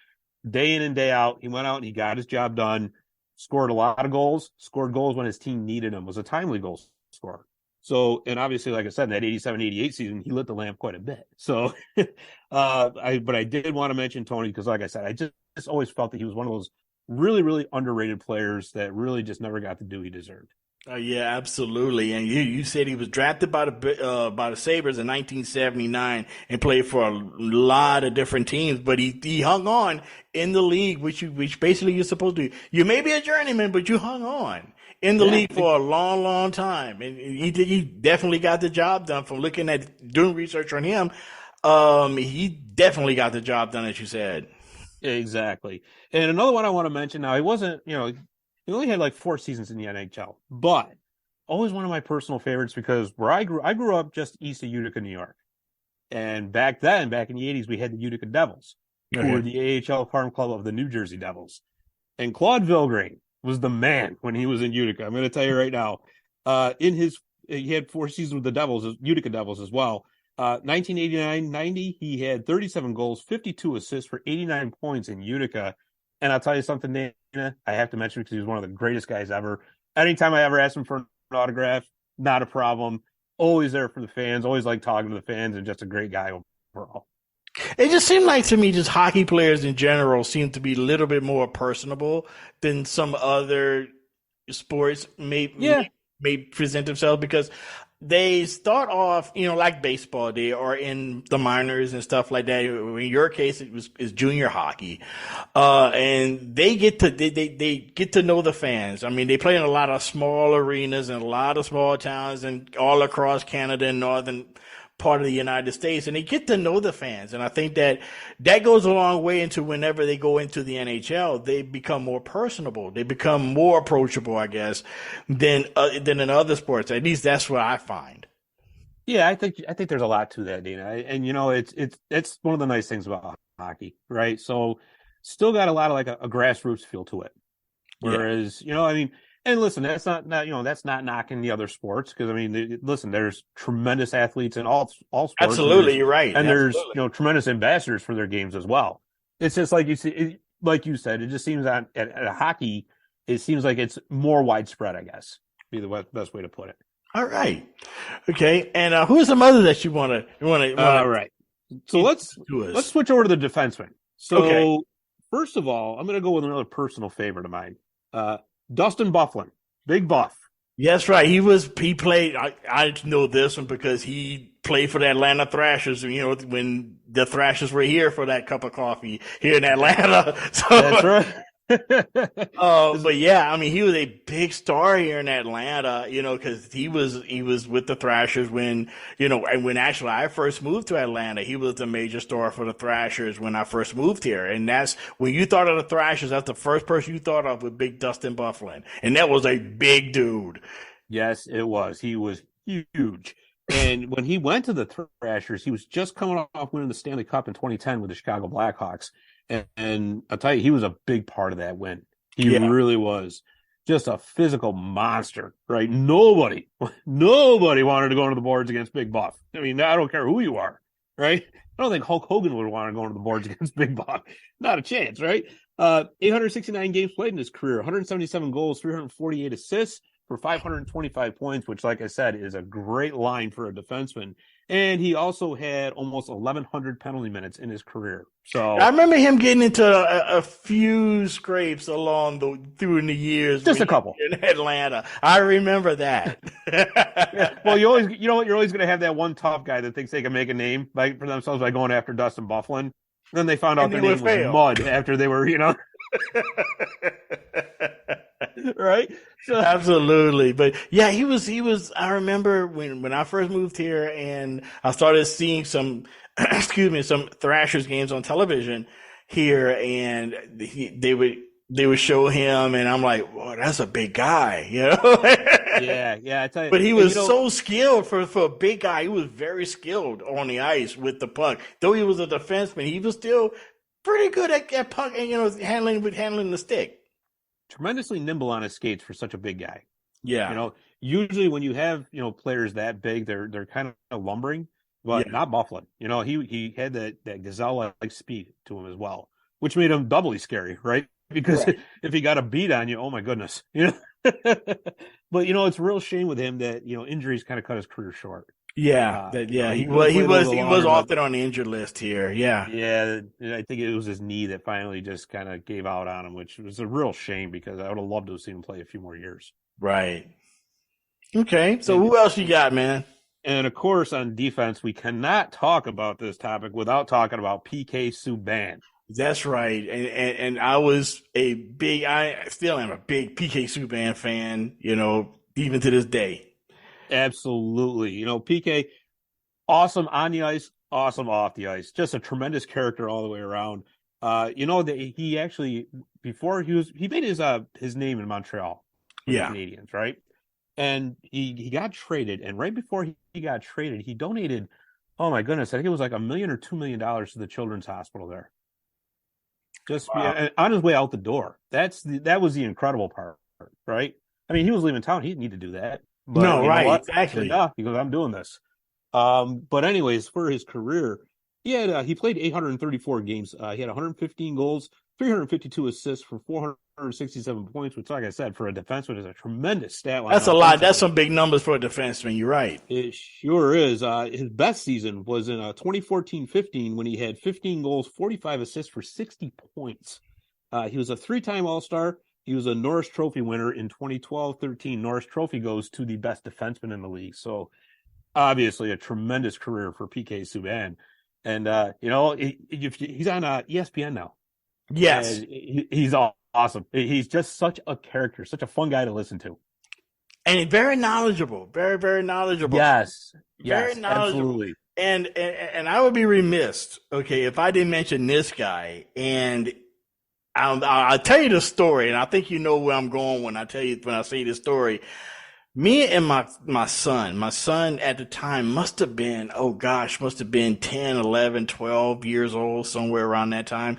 day in and day out. He went out and he got his job done, scored a lot of goals, scored goals when his team needed him, was a timely goal scorer. So, and obviously, like I said, in that 87-88 season, he lit the lamp quite a bit. So, but I did want to mention Tony because, like I said, I just always felt that he was one of those really, really underrated players that really just never got the due he deserved. Yeah, absolutely. And you said he was drafted by the Sabres in 1979 and played for a lot of different teams, but he hung on in the league, which basically you're supposed to. You may be a journeyman, but you hung on in the league for a long, long time, and he definitely got the job done. From looking at doing research on him, he definitely got the job done, as you said. Exactly. And another one I want to mention now, he wasn't, he only had like 4 seasons in the NHL, but always one of my personal favorites because where I grew up just east of Utica, New York. And back in the 80s, we had the Utica Devils, who were the AHL farm club of the New Jersey Devils. And Claude Vilgrain was the man when he was in Utica. I'm going to tell you right now, he had 4 seasons with the Devils, Utica Devils as well. 1989-90, he had 37 goals, 52 assists for 89 points in Utica. And I'll tell you something, Dana, I have to mention because he was one of the greatest guys ever. Anytime I ever asked him for an autograph, not a problem. Always there for the fans, always like talking to the fans, and just a great guy overall. It just seemed like to me, just hockey players in general seem to be a little bit more personable than some other sports may present themselves, because they start off, like baseball did, or in the minors and stuff like that. In your case, it's junior hockey, and they get to know the fans. I mean, they play in a lot of small arenas and a lot of small towns and all across Canada and northern part of the United States, and they get to know the fans. And I think that goes a long way into whenever they go into the NHL, they become more personable. They become more approachable, I guess, than in other sports. At least that's what I find. Yeah, I think there's a lot to that, Dana. And it's one of the nice things about hockey, right? So still got a lot of like a grassroots feel to it. Whereas, and listen, that's not knocking the other sports, because listen, there's tremendous athletes in all sports. Absolutely, you're right. And there's tremendous ambassadors for their games as well. It's just like you said, it just seems at hockey, it seems like it's more widespread, I guess, be the best way to put it. All right, okay. And who's some other that you want to? All right. So let's switch over to the defenseman. So first of all, I'm going to go with another personal favorite of mine. Dustin Byfuglien, Big Buff. Yes, right. He played. I know this one because he played for the Atlanta Thrashers. When the Thrashers were here for that cup of coffee here in Atlanta. So, that's right. But yeah, he was a big star here in Atlanta, because he was with the Thrashers when actually I first moved to Atlanta. He was the major star for the Thrashers when I first moved here. And that's when you thought of the Thrashers, that's the first person you thought of with big Dustin Byfuglien. And that was a big dude. Yes, it was. He was huge. And when he went to the Thrashers, he was just coming off winning the Stanley Cup in 2010 with the Chicago Blackhawks. And I'll tell you, he was a big part of that win. He really was just a physical monster, right? Nobody wanted to go into the boards against Big Buff. I don't care who you are, right? I don't think Hulk Hogan would want to go into the boards against Big Buff. Not a chance, right? 869 games played in his career, 177 goals, 348 assists for 525 points, which, like I said, is a great line for a defenseman. And he also had almost 1,100 penalty minutes in his career. So I remember him getting into a few scrapes through the years. Just a couple in Atlanta. I remember that. Well, you're always going to have that one tough guy that thinks they can make a name for themselves by going after Dustin Byfuglien. Then they found out their name was Mud after they were, right? So, absolutely. But yeah, he was, I remember when I first moved here and I started seeing some Thrashers games on television here, and they would show him, and I'm like, whoa, that's a big guy, Yeah, I tell you. But he was so skilled for a big guy. He was very skilled on the ice with the puck. Though he was a defenseman, he was still pretty good at puck and handling the stick. Tremendously nimble on his skates for such a big guy. Yeah. Usually when you have, players that big, they're kind of lumbering, but not Byfuglien. He had that gazelle-like speed to him as well, which made him doubly scary, right? Because if he got a beat on you, oh my goodness, But it's a real shame with him that injuries kind of cut his career short. Yeah, he was often on the injured list here. Yeah, I think it was his knee that finally just kind of gave out on him, which was a real shame because I would have loved to have seen him play a few more years. Right. Okay, so who else you got, man? And of course, on defense, we cannot talk about this topic without talking about PK Subban. That's right. And I still am a big PK Subban fan, even to this day. Absolutely. PK, awesome on the ice, awesome off the ice. Just a tremendous character all the way around. That he actually, before he made his name in Montreal with the Canadiens, right? And he got traded, and right before he got traded, he donated, oh my goodness, I think it was like $1 million or $2 million to the Children's Hospital there. Just on his way out the door. That was the incredible part, right? I mean, he was leaving town. He didn't need to do that. But no, right, exactly. He goes, I'm doing this. But anyways, for his career, he played 834 games. He had 115 goals, 352 assists for 467 points, which, like I said, for a defenseman is a tremendous stat line. That's a lot. That's some big numbers for a defenseman. You're right. It sure is. His best season was in 2014-15 when he had 15 goals, 45 assists for 60 points. He was a 3-time All-Star. He was a Norris Trophy winner in 2012-13. Norris Trophy goes to the best defenseman in the league. So obviously a tremendous career for PK Subban. And, he's on ESPN now. Yes. And he's awesome. He's just such a character, such a fun guy to listen to. And very knowledgeable. Very, very knowledgeable. Yes. Very knowledgeable. Absolutely. And I would be remiss, if I didn't mention this guy. And I'll tell you the story, and I think you know where I'm going when I say this story. Me and my son at the time must have been 10, 11, 12 years old, somewhere around that time.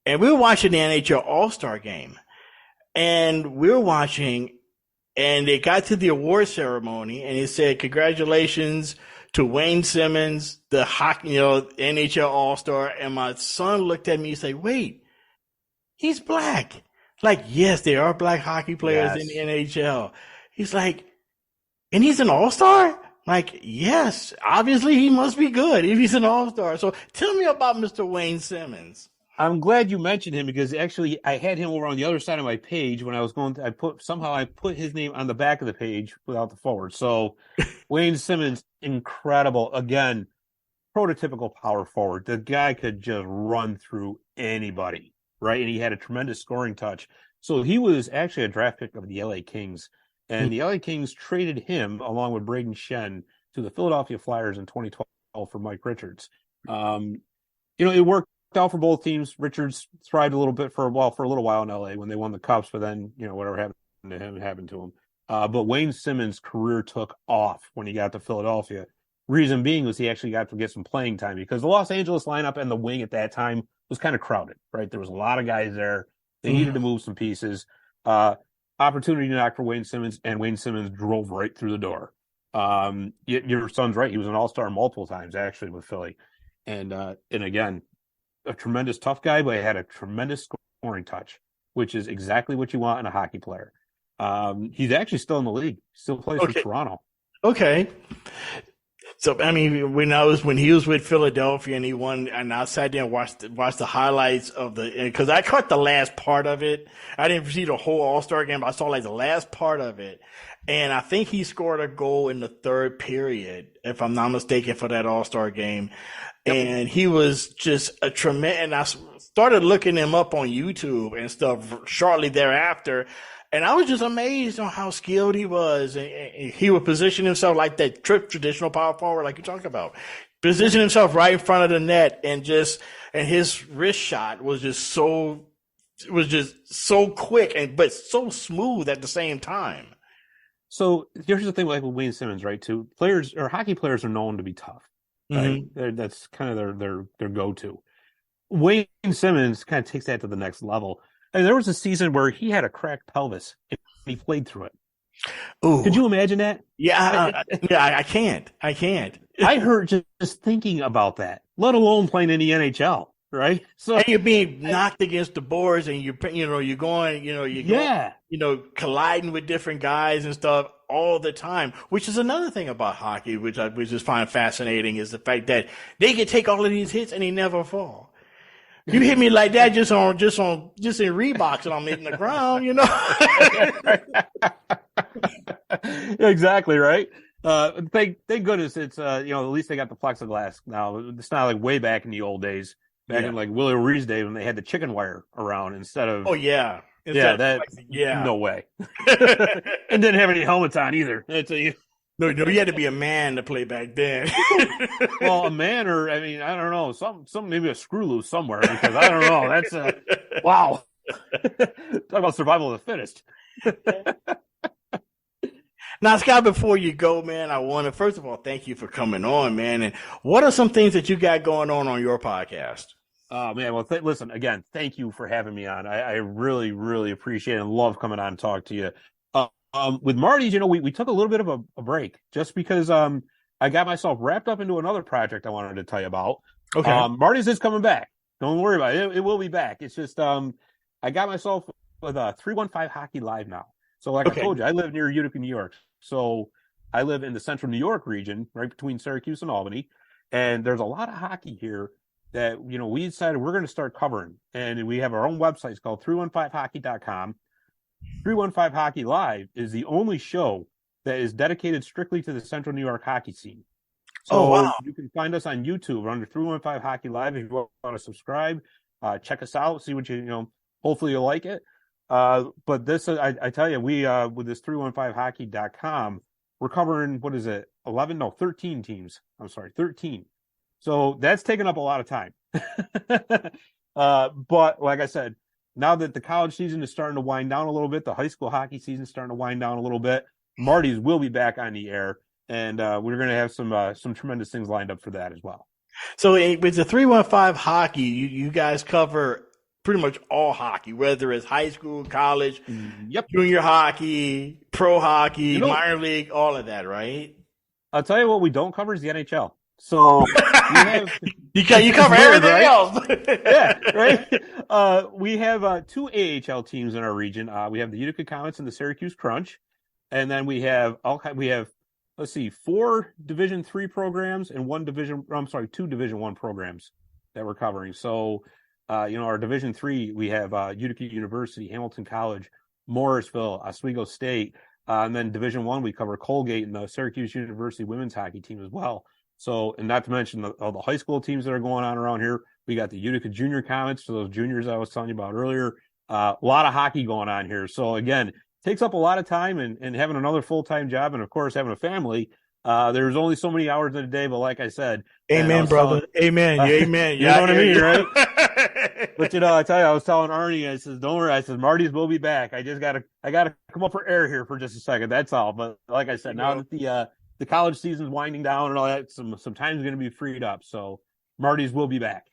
And we were watching the NHL All-Star game. And we were watching, and it got to the award ceremony, and it said, congratulations to Wayne Simmons, the hockey, NHL All-Star. And my son looked at me and said, wait, he's black. Like, yes, there are black hockey players in the NHL. He's like, and he's an all-star? Like, yes, obviously he must be good if he's an all-star. So tell me about Mr. Wayne Simmons. I'm glad you mentioned him because actually I had him over on the other side of my page when I was I put his name on the back of the page without the forward. So Wayne Simmons, incredible. Again, prototypical power forward. The guy could just run through anybody, right? And he had a tremendous scoring touch. So he was actually a draft pick of the LA Kings. And the LA Kings traded him along with Braden Shen to the Philadelphia Flyers in 2012 for Mike Richards. It worked out for both teams. Richards thrived a little bit for a little while in LA when they won the Cups, but then, whatever happened to him happened to him. But Wayne Simmons' career took off when he got to Philadelphia. Reason being was he actually got to get some playing time because the Los Angeles lineup and the wing at that time was kind of crowded, right? There was a lot of guys there. They needed to move some pieces. Opportunity knock for Wayne Simmons, and Wayne Simmons drove right through the door. Your son's right. He was an all-star multiple times, actually, with Philly. And again, a tremendous tough guy, but he had a tremendous scoring touch, which is exactly what you want in a hockey player. He's actually still in the league. Still plays for Toronto. Okay. So, I mean, when he was with Philadelphia and he won, and I sat there and watched the highlights because I caught the last part of it. I didn't see the whole All-Star game, but I saw like the last part of it. And I think he scored a goal in the third period, if I'm not mistaken, for that All-Star game. Yep. And he was just a tremendous, and I started looking him up on YouTube and stuff shortly thereafter. And I was just amazed on how skilled he was. And he would position himself like that traditional power forward, like you talked about. Position himself right in front of the net, and his wrist shot was just so quick but so smooth at the same time. So here's the thing, like with Wayne Simmons, right? Too, hockey players are known to be tough, right? Mm-hmm. That's kind of their go-to. Wayne Simmons kind of takes that to the next level. And there was a season where he had a cracked pelvis and he played through it. Ooh. Could you imagine that? Yeah, I can't. I heard just thinking about that, let alone playing in the NHL, right? So and you're being knocked against the boards, and you're colliding with different guys and stuff all the time. Which is another thing about hockey, which I just find fascinating, is the fact that they can take all of these hits and they never fall. You hit me like that just in Reeboks and I'm hitting the ground, Exactly, right? Thank goodness it's at least they got the plexiglass now. It's not like way back in the old days. back in like Willie O'Ree's day when they had the chicken wire around instead of. Oh yeah. No way. And didn't have any helmets on either. No, you had to be a man to play back then. Well, a man, or I don't know, some maybe a screw loose somewhere, because I don't know. That's wow. Talk about survival of the fittest. Now, Scott, before you go, man, I want to first of all thank you for coming on, man. And what are some things that you got going on your podcast? Oh man, well, listen again. Thank you for having me on. I really, really appreciate it and love coming on and talk to you. With Marty, we took a little bit of a break just because I got myself wrapped up into another project I wanted to tell you about. Okay, Marty's is coming back. Don't worry about it. It will be back. It's just I got myself with 315 Hockey Live now. So like I told you, I live near Utica, New York. So I live in the central New York region, right between Syracuse and Albany, and there's a lot of hockey here that, we decided we're going to start covering. And we have our own website. It's called 315hockey.com. 315 Hockey Live is the only show that is dedicated strictly to the central New York hockey scene. So you can find us on YouTube under 315 Hockey Live. If you want to subscribe, check us out, see what hopefully you'll like it. But this, I tell you, we, with this 315hockey.com, we're covering, 13 teams. I'm sorry, 13. So that's taken up a lot of time. But like I said, now that the college season is starting to wind down a little bit, the high school hockey season is starting to wind down a little bit, Marty's will be back on the air, and we're going to have some tremendous things lined up for that as well. So with the 315 hockey, you guys cover pretty much all hockey, whether it's high school, college, junior hockey, pro hockey, minor league, all of that, right? I'll tell you what we don't cover is the NHL. So you cover everything right? else. Yeah, right. We have 2 AHL teams in our region. We have the Utica Comets and the Syracuse Crunch, and then we have 4 Division III programs and 2 Division I programs that we're covering. So, our Division III, we have Utica University, Hamilton College, Morrisville, Oswego State, and then Division I, we cover Colgate and the Syracuse University women's hockey team as well. So, and not to mention all the high school teams that are going on around here. We got the Utica Junior Comets, so those juniors I was telling you about earlier. A lot of hockey going on here. So again, takes up a lot of time, and having another full-time job, and of course having a family. There's only so many hours in a day, but like I said, amen, brother. Amen. Amen. You know what I mean, right? But I tell you, I was telling Arnie, I says, don't worry. I says, Marty's will be back. I gotta come up for air here for just a second. That's all. But like I said, now that the college season's winding down and all that, some time's going to be freed up. So Marty's will be back.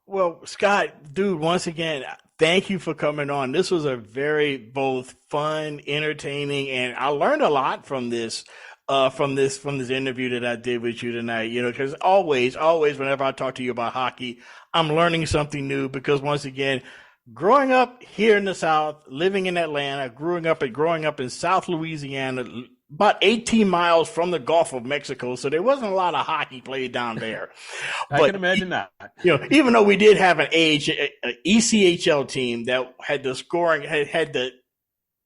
Well, Scott, dude, once again, thank you for coming on. This was a very both fun, entertaining, and I learned a lot from this interview that I did with you tonight. Because always whenever I talk to you about hockey, I'm learning something new. Because once again, growing up here in the South, living in Atlanta, growing up in South Louisiana, about 18 miles from the Gulf of Mexico, so there wasn't a lot of hockey played down there. I can imagine that. Even though we did have an ECHL team that had the scoring, had the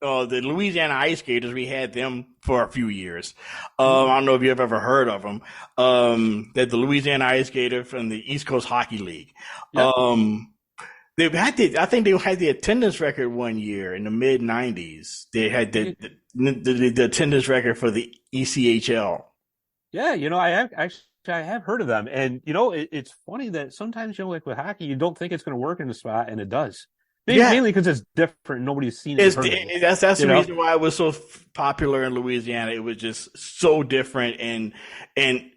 Louisiana Ice Gators, we had them for a few years. I don't know if you've ever heard of them. That the Louisiana Ice Gators from the East Coast Hockey League. Yep. I think they had the attendance record one year in the mid '90s. They had the attendance record for the ECHL. Yeah, I have heard of them, and it's funny that sometimes like with hockey, you don't think it's going to work in the spot, and it does. Mainly because it's different. Nobody's seen it. That's the reason why it was so popular in Louisiana. It was just so different and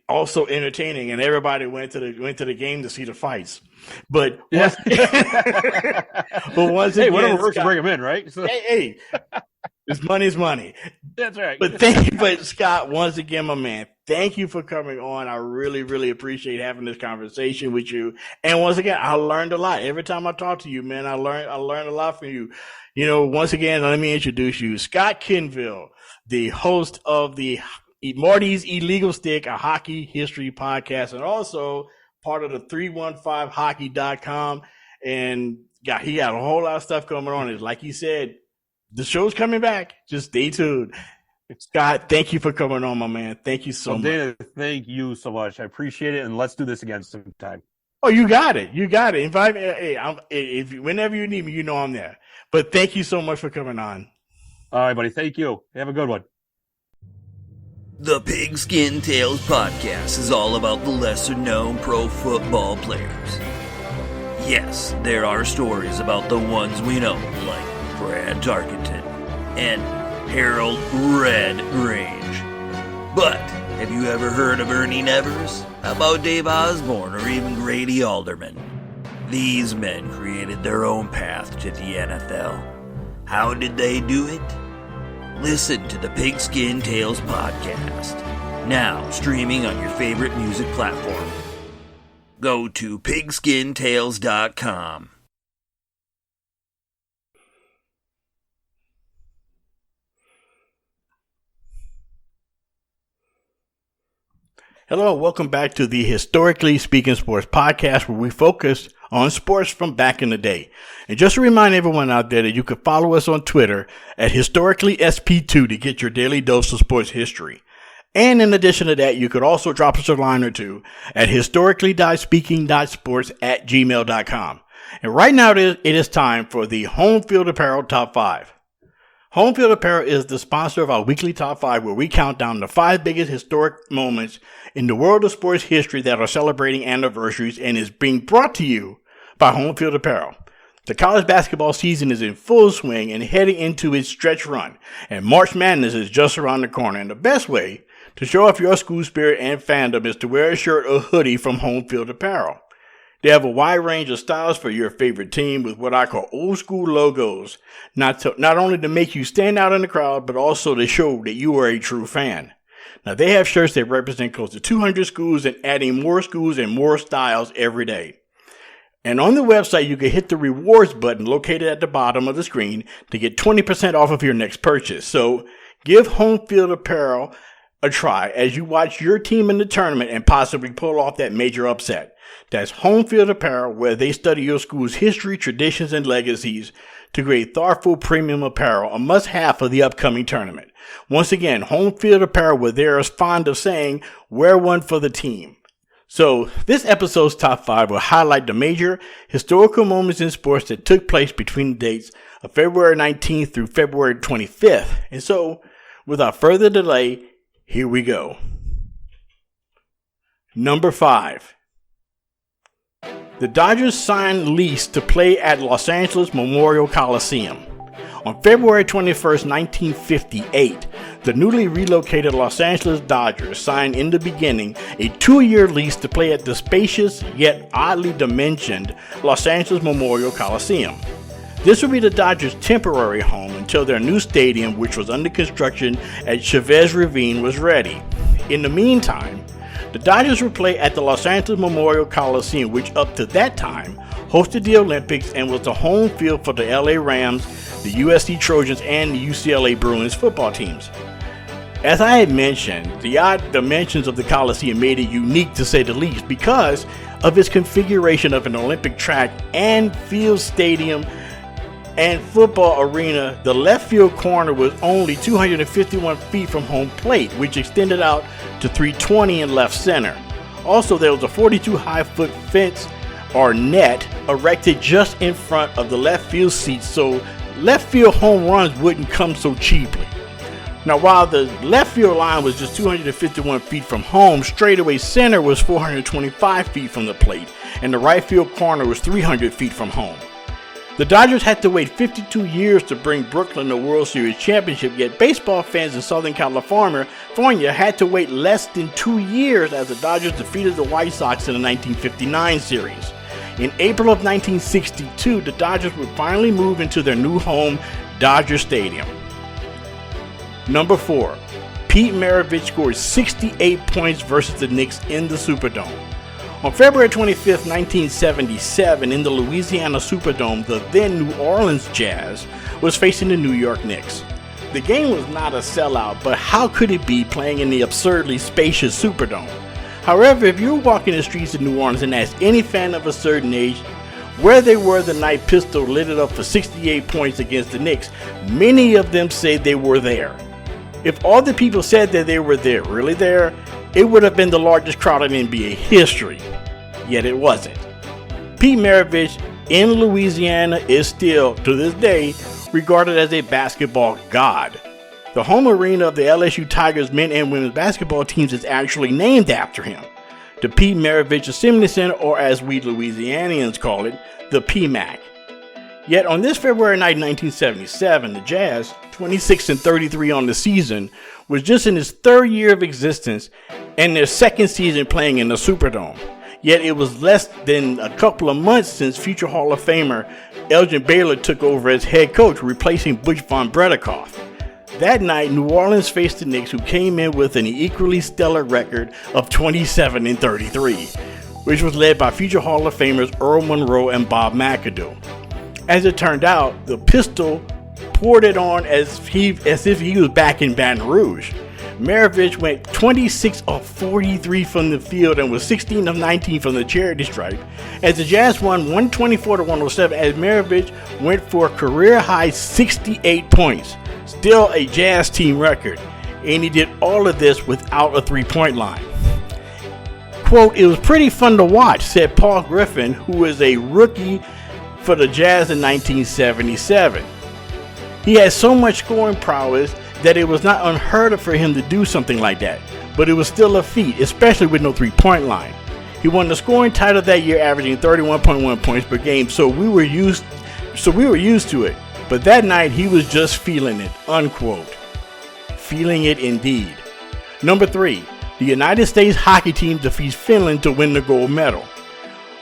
also entertaining, and everybody went to the game to see the fights. But once again, whatever works to bring them in, right? So. Hey, it's money's money. That's right. But Scott, once again, my man, thank you for coming on. I really, really appreciate having this conversation with you. And once again, I learned a lot. Every time I talk to you, man, I learned a lot from you. Once again, let me introduce you, Scott Kinville, the host of the Marty's Illegal Stick, a hockey history podcast, and also part of the 315hockey.com. And he got a whole lot of stuff coming on. It's like he said, the show's coming back. Just stay tuned. Scott, thank you for coming on, my man. Thank you so much. Dana, thank you so much. I appreciate it, and let's do this again sometime. Oh, you got it. You got it. Whenever you need me, you know I'm there. But thank you so much for coming on. All right, buddy. Thank you. Have a good one. The Pigskin Tales podcast is all about the lesser-known pro football players. Yes, there are stories about the ones we know, like Brad Tarkenton and Harold Red Grange. But have you ever heard of Ernie Nevers? How about Dave Osborne or even Grady Alderman? These men created their own path to the NFL. How did they do it? Listen to the Pigskin Tales podcast, now streaming on your favorite music platform. Go to pigskintales.com. Hello, welcome back to the Historically Speaking Sports podcast, where we focus on sports from back in the day. And just to remind everyone out there that you can follow us on Twitter at HistoricallySP2 to get your daily dose of sports history. And in addition to that, you could also drop us a line or two at historically.speaking.sports@gmail.com. And right now it is time for the Homefield Apparel Top 5. Homefield Apparel is the sponsor of our weekly Top 5, where we count down the 5 biggest historic moments in the world of sports history that are celebrating anniversaries, and is being brought to you by Homefield Apparel. The college basketball season is in full swing and heading into its stretch run, and March Madness is just around the corner, and the best way to show off your school spirit and fandom is to wear a shirt or hoodie from Homefield Apparel. They have a wide range of styles for your favorite team with what I call old school logos, not only to make you stand out in the crowd, but also to show that you are a true fan. Now, they have shirts that represent close to 200 schools and adding more schools and more styles every day. And on the website, you can hit the rewards button located at the bottom of the screen to get 20% off of your next purchase. So give Homefield Apparel a try as you watch your team in the tournament and possibly pull off that major upset. That's Homefield Apparel, where they study your school's history, traditions, and legacies to create thoughtful premium apparel, a must-have for the upcoming tournament. Once again, Homefield Apparel, where they are fond of saying, wear one for the team. So this episode's Top 5 will highlight the major historical moments in sports that took place between the dates of February 19th through February 25th. And so, without further delay, here we go. Number 5. The Dodgers signed lease to play at Los Angeles Memorial Coliseum. On February 21st, 1958, the newly relocated Los Angeles Dodgers signed in the beginning a 2-year lease to play at the spacious yet oddly dimensioned Los Angeles Memorial Coliseum. This would be the Dodgers' temporary home until their new stadium, which was under construction at Chavez Ravine, was ready. In the meantime, the Dodgers would play at the Los Angeles Memorial Coliseum, which up to that time hosted the Olympics and was the home field for the LA Rams, the USC Trojans, and the UCLA Bruins football teams. As I had mentioned, the odd dimensions of the Coliseum made it unique to say the least because of its configuration of an Olympic track and field stadium and football arena. The left field corner was only 251 feet from home plate, which extended out to 320 in left center. Also, there was a 42 high foot fence or net erected just in front of the left field seats, so left field home runs wouldn't come so cheaply. Now, while the left field line was just 251 feet from home, straightaway center was 425 feet from the plate, and the right field corner was 300 feet from home. The Dodgers had to wait 52 years to bring Brooklyn the World Series championship, yet baseball fans in Southern California had to wait less than 2 years as the Dodgers defeated the White Sox in the 1959 series. In April of 1962, the Dodgers would finally move into their new home, Dodger Stadium. Number 4. Pete Maravich scored 68 points versus the Knicks in the Superdome. On February 25, 1977, in the Louisiana Superdome, the then New Orleans Jazz was facing the New York Knicks. The game was not a sellout, but how could it be playing in the absurdly spacious Superdome? However, if you were walking the streets of New Orleans and asked any fan of a certain age where they were the night Pistol lit it up for 68 points against the Knicks, many of them said they were there. If all the people said that they were really there, it would have been the largest crowd in NBA history. Yet it wasn't. Pete Maravich in Louisiana is still, to this day, regarded as a basketball god. The home arena of the LSU Tigers men and women's basketball teams is actually named after him, the Pete Maravich Assembly Center, or as we Louisianians call it, the PMAC. Yet on this February night, 1977, the Jazz, 26-33 on the season, was just in its third year of existence and their second season playing in the Superdome. Yet it was less than a couple of months since future Hall of Famer Elgin Baylor took over as head coach, replacing Butch von Bredekoff. That night, New Orleans faced the Knicks, who came in with an equally stellar record of 27-33, which was led by future Hall of Famers Earl Monroe and Bob McAdoo. As it turned out, the Pistol poured it on as if he was back in Baton Rouge. Maravich went 26 of 43 from the field and was 16 of 19 from the charity stripe, as the Jazz won 124-107, as Maravich went for a career-high 68 points, still a Jazz team record, and he did all of this without a three-point line. Quote, "It was pretty fun to watch," said Paul Griffin, who was a rookie for the Jazz in 1977. He had so much scoring prowess that it was not unheard of for him to do something like that, but it was still a feat, especially with no three-point line. He won the scoring title that year, averaging 31.1 points per game, so we were used to it. But that night he was just feeling it, unquote. Feeling it indeed. Number 3, the United States hockey team defeats Finland to win the gold medal.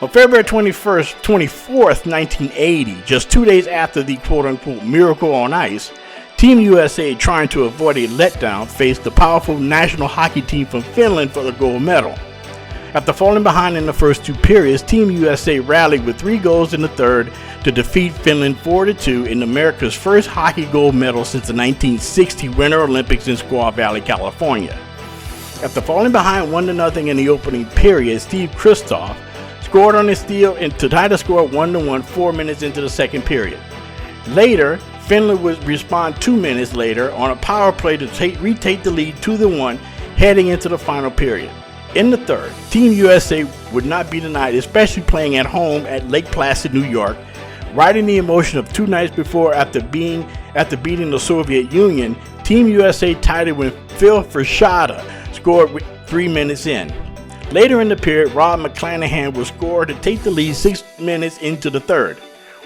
On February 24th, 1980, just 2 days after the quote-unquote miracle on ice, Team USA, trying to avoid a letdown, faced the powerful national hockey team from Finland for the gold medal. After falling behind in the first 2 periods, Team USA rallied with 3 goals in the third to defeat Finland 4-2 in America's first hockey gold medal since the 1960 Winter Olympics in Squaw Valley, California. After falling behind 1-0 in the opening period, Steve Kristoff scored on his steal and to tie the score 1-1 4 minutes into the second period. Later, Finland would respond 2 minutes later on a power play to retake the lead 2-1 heading into the final period. In the third, Team USA would not be denied, especially playing at home at Lake Placid, New York, riding the emotion of 2 nights before after beating the Soviet Union. Team USA tied it when Phil Frashada scored with 3 minutes in. Later in the period, Rob McClanahan would score to take the lead 6 minutes into the third.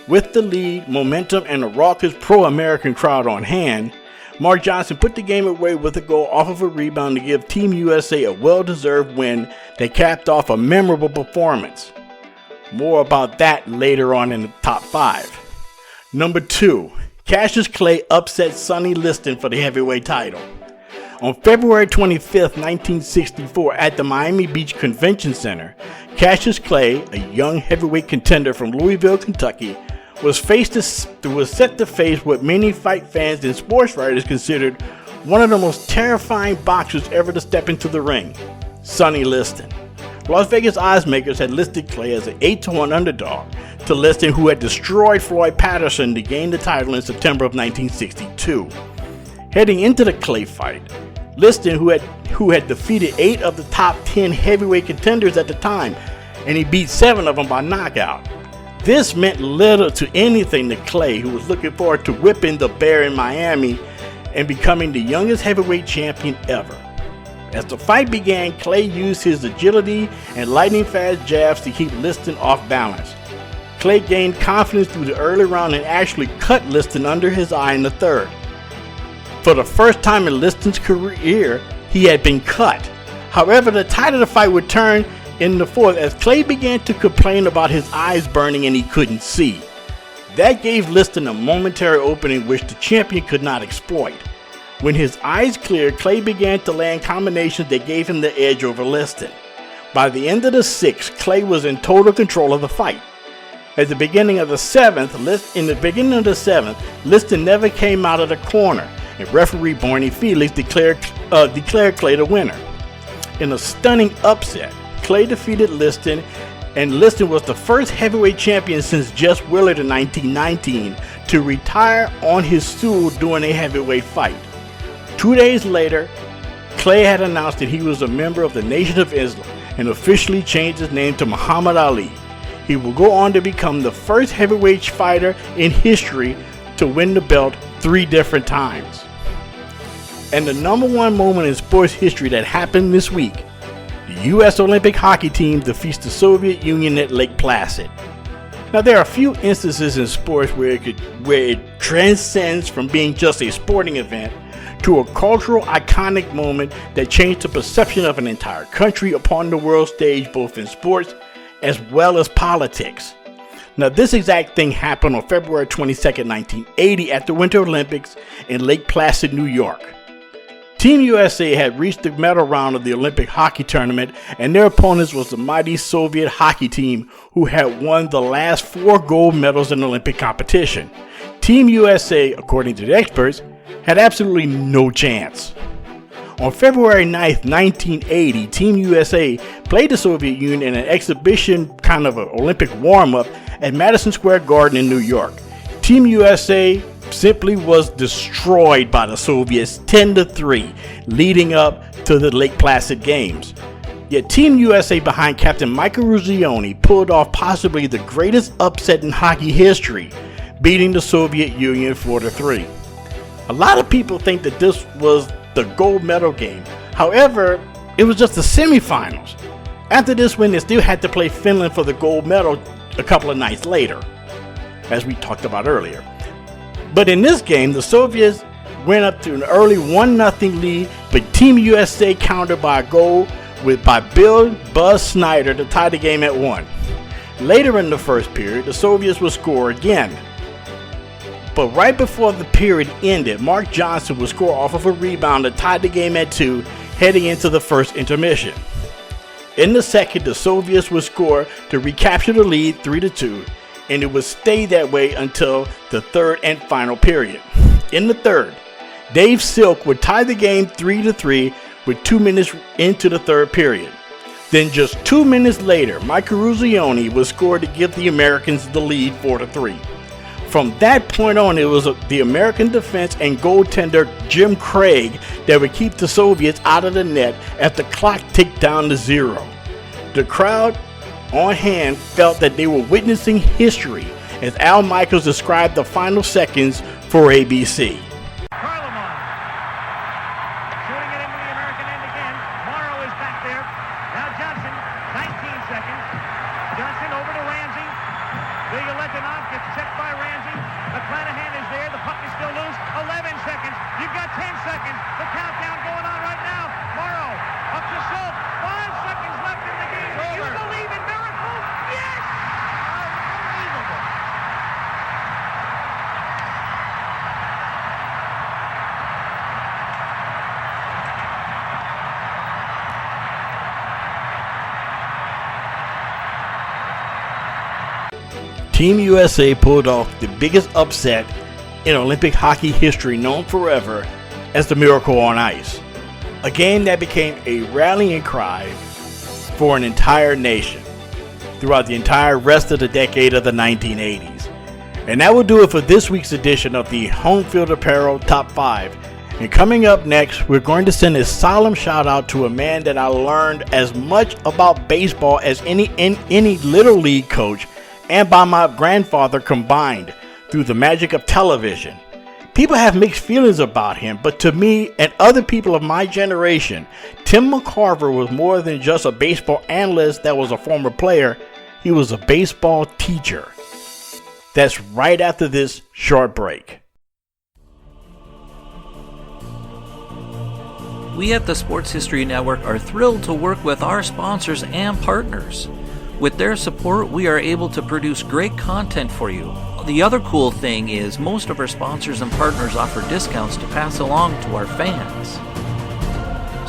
With the lead, momentum, and a raucous pro-American crowd on hand, Mark Johnson put the game away with a goal off of a rebound to give Team USA a well-deserved win that capped off a memorable performance. More about that later on in the top 5. Number 2, Cassius Clay upset Sonny Liston for the heavyweight title. On February 25, 1964, at the Miami Beach Convention Center, Cassius Clay, a young heavyweight contender from Louisville, Kentucky, was set to face what many fight fans and sports writers considered one of the most terrifying boxers ever to step into the ring, Sonny Liston. Las Vegas oddsmakers had listed Clay as an 8-1 underdog to Liston, who had destroyed Floyd Patterson to gain the title in September of 1962. Heading into the Clay fight, Liston, who had defeated 8 of the top 10 heavyweight contenders at the time, and he beat 7 of them by knockout. This meant little to anything to Clay, who was looking forward to whipping the Bear in Miami and becoming the youngest heavyweight champion ever. As the fight began, Clay used his agility and lightning-fast jabs to keep Liston off balance. Clay gained confidence through the early round and actually cut Liston under his eye in the third. For the first time in Liston's career, he had been cut. However, the tide of the fight would turn in the fourth as Clay began to complain about his eyes burning and he couldn't see. That gave Liston a momentary opening which the champion could not exploit. When his eyes cleared, Clay began to land combinations that gave him the edge over Liston. By the end of the 6th, Clay was in total control of the fight. At the beginning of the 7th, Liston never came out of the corner, and referee Barney Felix declared Clay the winner. In a stunning upset, Clay defeated Liston, and Liston was the first heavyweight champion since Jess Willard in 1919 to retire on his stool during a heavyweight fight. 2 days later, Clay had announced that he was a member of the Nation of Islam and officially changed his name to Muhammad Ali. He will go on to become the first heavyweight fighter in history to win the belt 3 different times. And the number one moment in sports history that happened this week, the U.S. Olympic hockey team defeats the Soviet Union at Lake Placid. Now, there are a few instances in sports where it transcends from being just a sporting event to a cultural iconic moment that changed the perception of an entire country upon the world stage, both in sports as well as politics. Now, this exact thing happened on February 22nd, 1980 at the Winter Olympics in Lake Placid, New York. Team USA had reached the medal round of the Olympic hockey tournament, and their opponents was the mighty Soviet hockey team who had won the last 4 gold medals in Olympic competition. Team USA, according to the experts, had absolutely no chance. On February 9th, 1980, Team USA played the Soviet Union in an exhibition kind of an Olympic warm-up at Madison Square Garden in New York. Team USA simply was destroyed by the Soviets 10-3, leading up to the Lake Placid Games. Yet Team USA behind Captain Michael Ruzioni pulled off possibly the greatest upset in hockey history, beating the Soviet Union 4-3. A lot of people think that this was the gold medal game. However, it was just the semifinals. After this win, they still had to play Finland for the gold medal a couple of nights later, as we talked about earlier. But in this game, the Soviets went up to an early 1-0 lead, but Team USA countered by a goal by Bill Buzz Snyder to tie the game at 1. Later in the first period, the Soviets would score again. But right before the period ended, Mark Johnson would score off of a rebound to tie the game at 2, heading into the first intermission. In the second, the Soviets would score to recapture the lead 3-2, and it would stay that way until the third and final period. In the third, Dave Silk would tie the game 3-3 with 2 minutes into the third period. Then just 2 minutes later, Michael Ruzioni would score to give the Americans the lead 4-3. From that point on, it was the American defense and goaltender Jim Craig that would keep the Soviets out of the net as the clock ticked down to 0. The crowd on hand felt that they were witnessing history as Al Michaels described the final seconds for ABC. Team USA pulled off the biggest upset in Olympic hockey history, known forever as the Miracle on Ice, a game that became a rallying cry for an entire nation throughout the entire rest of the decade of the 1980s. And that will do it for this week's edition of the Homefield Apparel Top 5. And coming up next, we're going to send a solemn shout out to a man that I learned as much about baseball as any Little League coach and by my grandfather combined through the magic of television. People have mixed feelings about him, but to me and other people of my generation, Tim McCarver was more than just a baseball analyst that was a former player. He was a baseball teacher. That's right after this short break. We at the Sports History Network are thrilled to work with our sponsors and partners. With their support, we are able to produce great content for you. The other cool thing is most of our sponsors and partners offer discounts to pass along to our fans.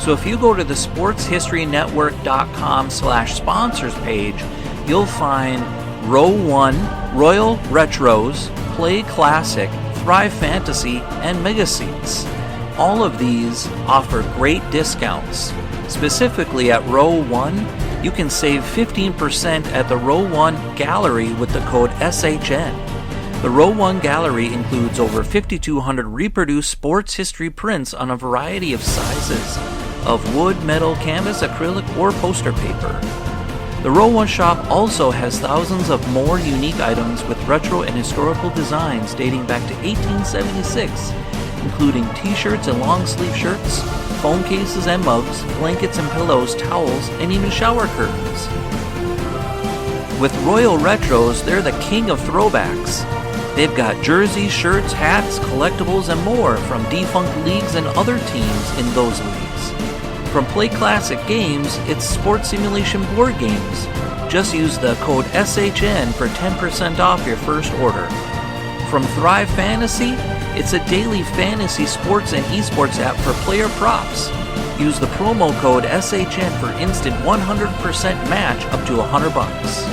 So if you go to the sportshistorynetwork.com/sponsors page, you'll find Row 1, Royal Retros, Play Classic, Thrive Fantasy, and Legacies. All of these offer great discounts. Specifically at Row 1, you can save 15% at the Row 1 Gallery with the code SHN. The Row 1 Gallery includes over 5,200 reproduced sports history prints on a variety of sizes of wood, metal, canvas, acrylic, or poster paper. The Row 1 shop also has thousands of more unique items with retro and historical designs dating back to 1876, including t-shirts and long-sleeve shirts, phone cases and mugs, blankets and pillows, towels, and even shower curtains. With Royal Retros, they're the king of throwbacks. They've got jerseys, shirts, hats, collectibles, and more from defunct leagues and other teams in those leagues. From Play Classic Games, it's sports simulation board games. Just use the code SHN for 10% off your first order. From Thrive Fantasy, it's a daily fantasy sports and esports app for player props. Use the promo code SHN for instant 100% match up to $100.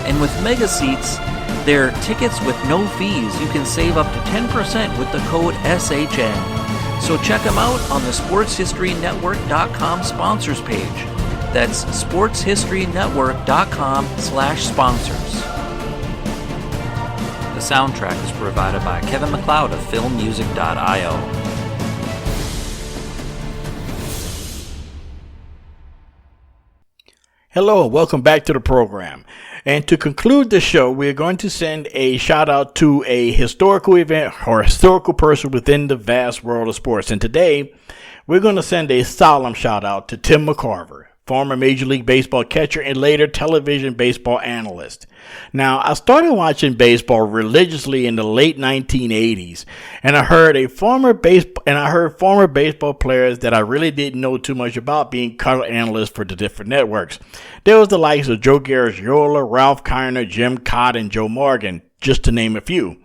And with Mega Seats, they're tickets with no fees. You can save up to 10% with the code SHN. So check them out on the sportshistorynetwork.com sponsors page. That's sportshistorynetwork.com/sponsors. The soundtrack is provided by Kevin MacLeod of filmmusic.io. Hello, and welcome back to the program. And to conclude the show, we're going to send a shout out to a historical event or historical person within the vast world of sports. And today, we're going to send a solemn shout out to Tim McCarver, former Major League Baseball catcher and later television baseball analyst. Now, I started watching baseball religiously in the late 1980s, and I heard former baseball players that I really didn't know too much about being color analysts for the different networks. There was the likes of Joe Garagiola, Ralph Kiner, Jim Cott, and Joe Morgan, just to name a few.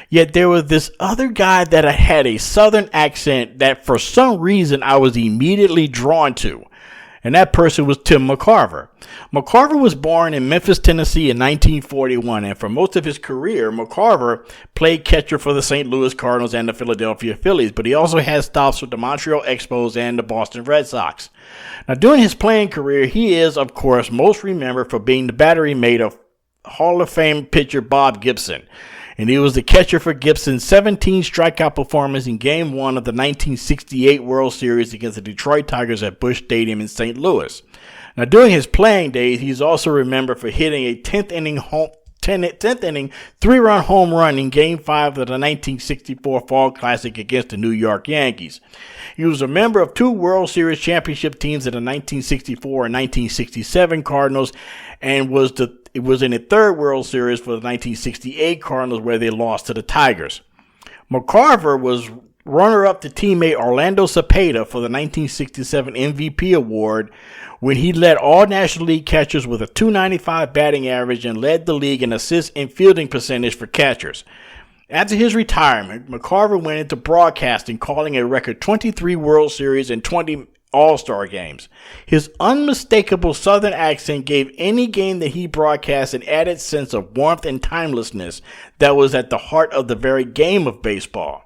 Yet there was this other guy that had a southern accent that for some reason I was immediately drawn to. And that person was Tim McCarver. McCarver was born in Memphis, Tennessee in 1941, and for most of his career, McCarver played catcher for the St. Louis Cardinals and the Philadelphia Phillies, but he also had stops with the Montreal Expos and the Boston Red Sox. Now, during his playing career, he is, of course, most remembered for being the battery mate of Hall of Fame pitcher Bob Gibson. And he was the catcher for Gibson's 17 strikeout performance in Game 1 of the 1968 World Series against the Detroit Tigers at Busch Stadium in St. Louis. Now, during his playing days, he's also remembered for hitting a 10th inning 3-run home run in Game 5 of the 1964 Fall Classic against the New York Yankees. He was a member of 2 World Series championship teams in the 1964 and 1967 Cardinals, and was in the 3rd World Series for the 1968 Cardinals, where they lost to the Tigers. McCarver was runner-up to teammate Orlando Cepeda for the 1967 MVP award when he led all National League catchers with a .295 batting average and led the league in assists and fielding percentage for catchers. After his retirement, McCarver went into broadcasting, calling a record 23 World Series and 20 All-Star games. His unmistakable Southern accent gave any game that he broadcast an added sense of warmth and timelessness that was at the heart of the very game of baseball.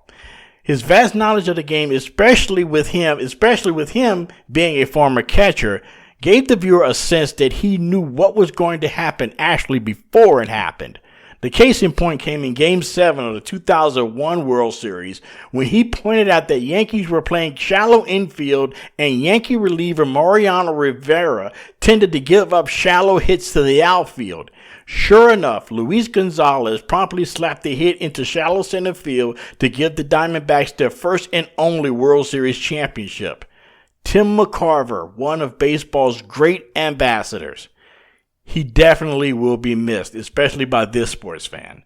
His vast knowledge of the game, especially with him being a former catcher, gave the viewer a sense that he knew what was going to happen actually before it happened. The case in point came in Game 7 of the 2001 World Series when he pointed out that Yankees were playing shallow infield and Yankee reliever Mariano Rivera tended to give up shallow hits to the outfield. Sure enough, Luis Gonzalez promptly slapped the hit into shallow center field to give the Diamondbacks their first and only World Series championship. Tim McCarver, one of baseball's great ambassadors. He definitely will be missed, especially by this sports fan.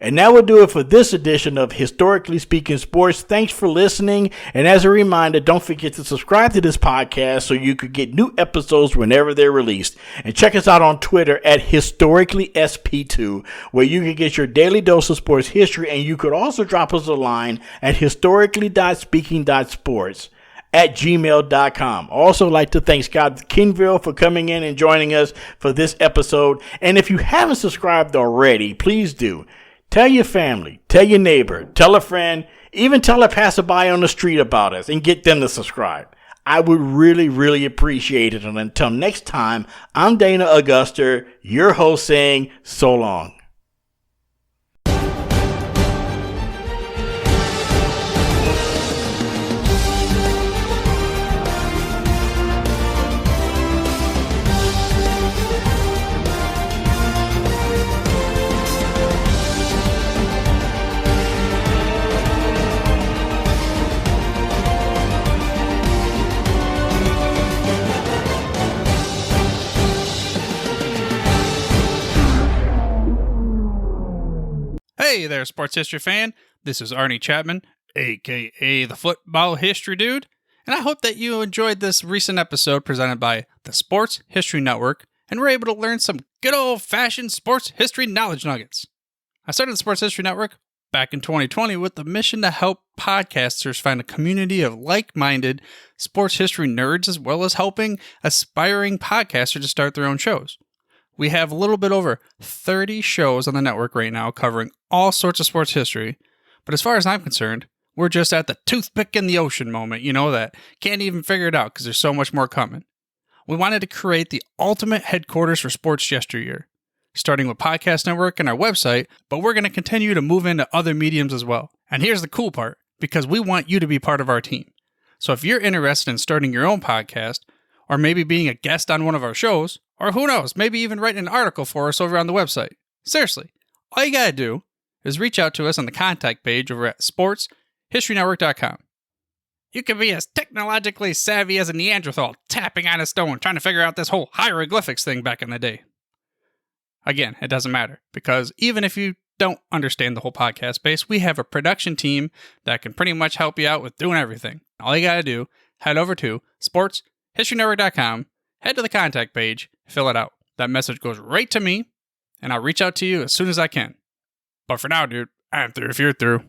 And that will do it for this edition of Historically Speaking Sports. Thanks for listening. And as a reminder, don't forget to subscribe to this podcast so you could get new episodes whenever they're released. And check us out on Twitter at HistoricallySP2, where you can get your daily dose of sports history. And you could also drop us a line at historically.speaking.sports at gmail.com. Also like to thank Scott Kinville for coming in and joining us for this episode. And if you haven't subscribed already, please do. Tell your family, tell your neighbor, tell a friend, even tell a passerby on the street about us and get them to subscribe. I would really, really appreciate it. And until next time, I'm Dana Auguster, your host, saying so long. Hey there, sports history fan. This is Arnie Chapman, aka the Football History Dude, and I hope that you enjoyed this recent episode presented by the Sports History Network and were able to learn some good old-fashioned sports history knowledge nuggets. I started the Sports History Network back in 2020 with the mission to help podcasters find a community of like-minded sports history nerds, as well as helping aspiring podcasters to start their own shows. We have a little bit over 30 shows on the network right now covering all sorts of sports history, but as far as I'm concerned, we're just at the toothpick in the ocean moment, that can't even figure it out because there's so much more coming. We wanted to create the ultimate headquarters for sports yesteryear, starting with Podcast Network and our website, but we're going to continue to move into other mediums as well. And here's the cool part, because we want you to be part of our team. So if you're interested in starting your own podcast, or maybe being a guest on one of our shows, or who knows, maybe even writing an article for us over on the website. Seriously, all you gotta do is reach out to us on the contact page over at sportshistorynetwork.com. You can be as technologically savvy as a Neanderthal tapping on a stone trying to figure out this whole hieroglyphics thing back in the day. Again, it doesn't matter, because even if you don't understand the whole podcast space, we have a production team that can pretty much help you out with doing everything. All you gotta do, head over to sportshistorynetwork.com, head to the contact page, fill it out. That message goes right to me, and I'll reach out to you as soon as I can. But for now, dude, I'm through if you're through.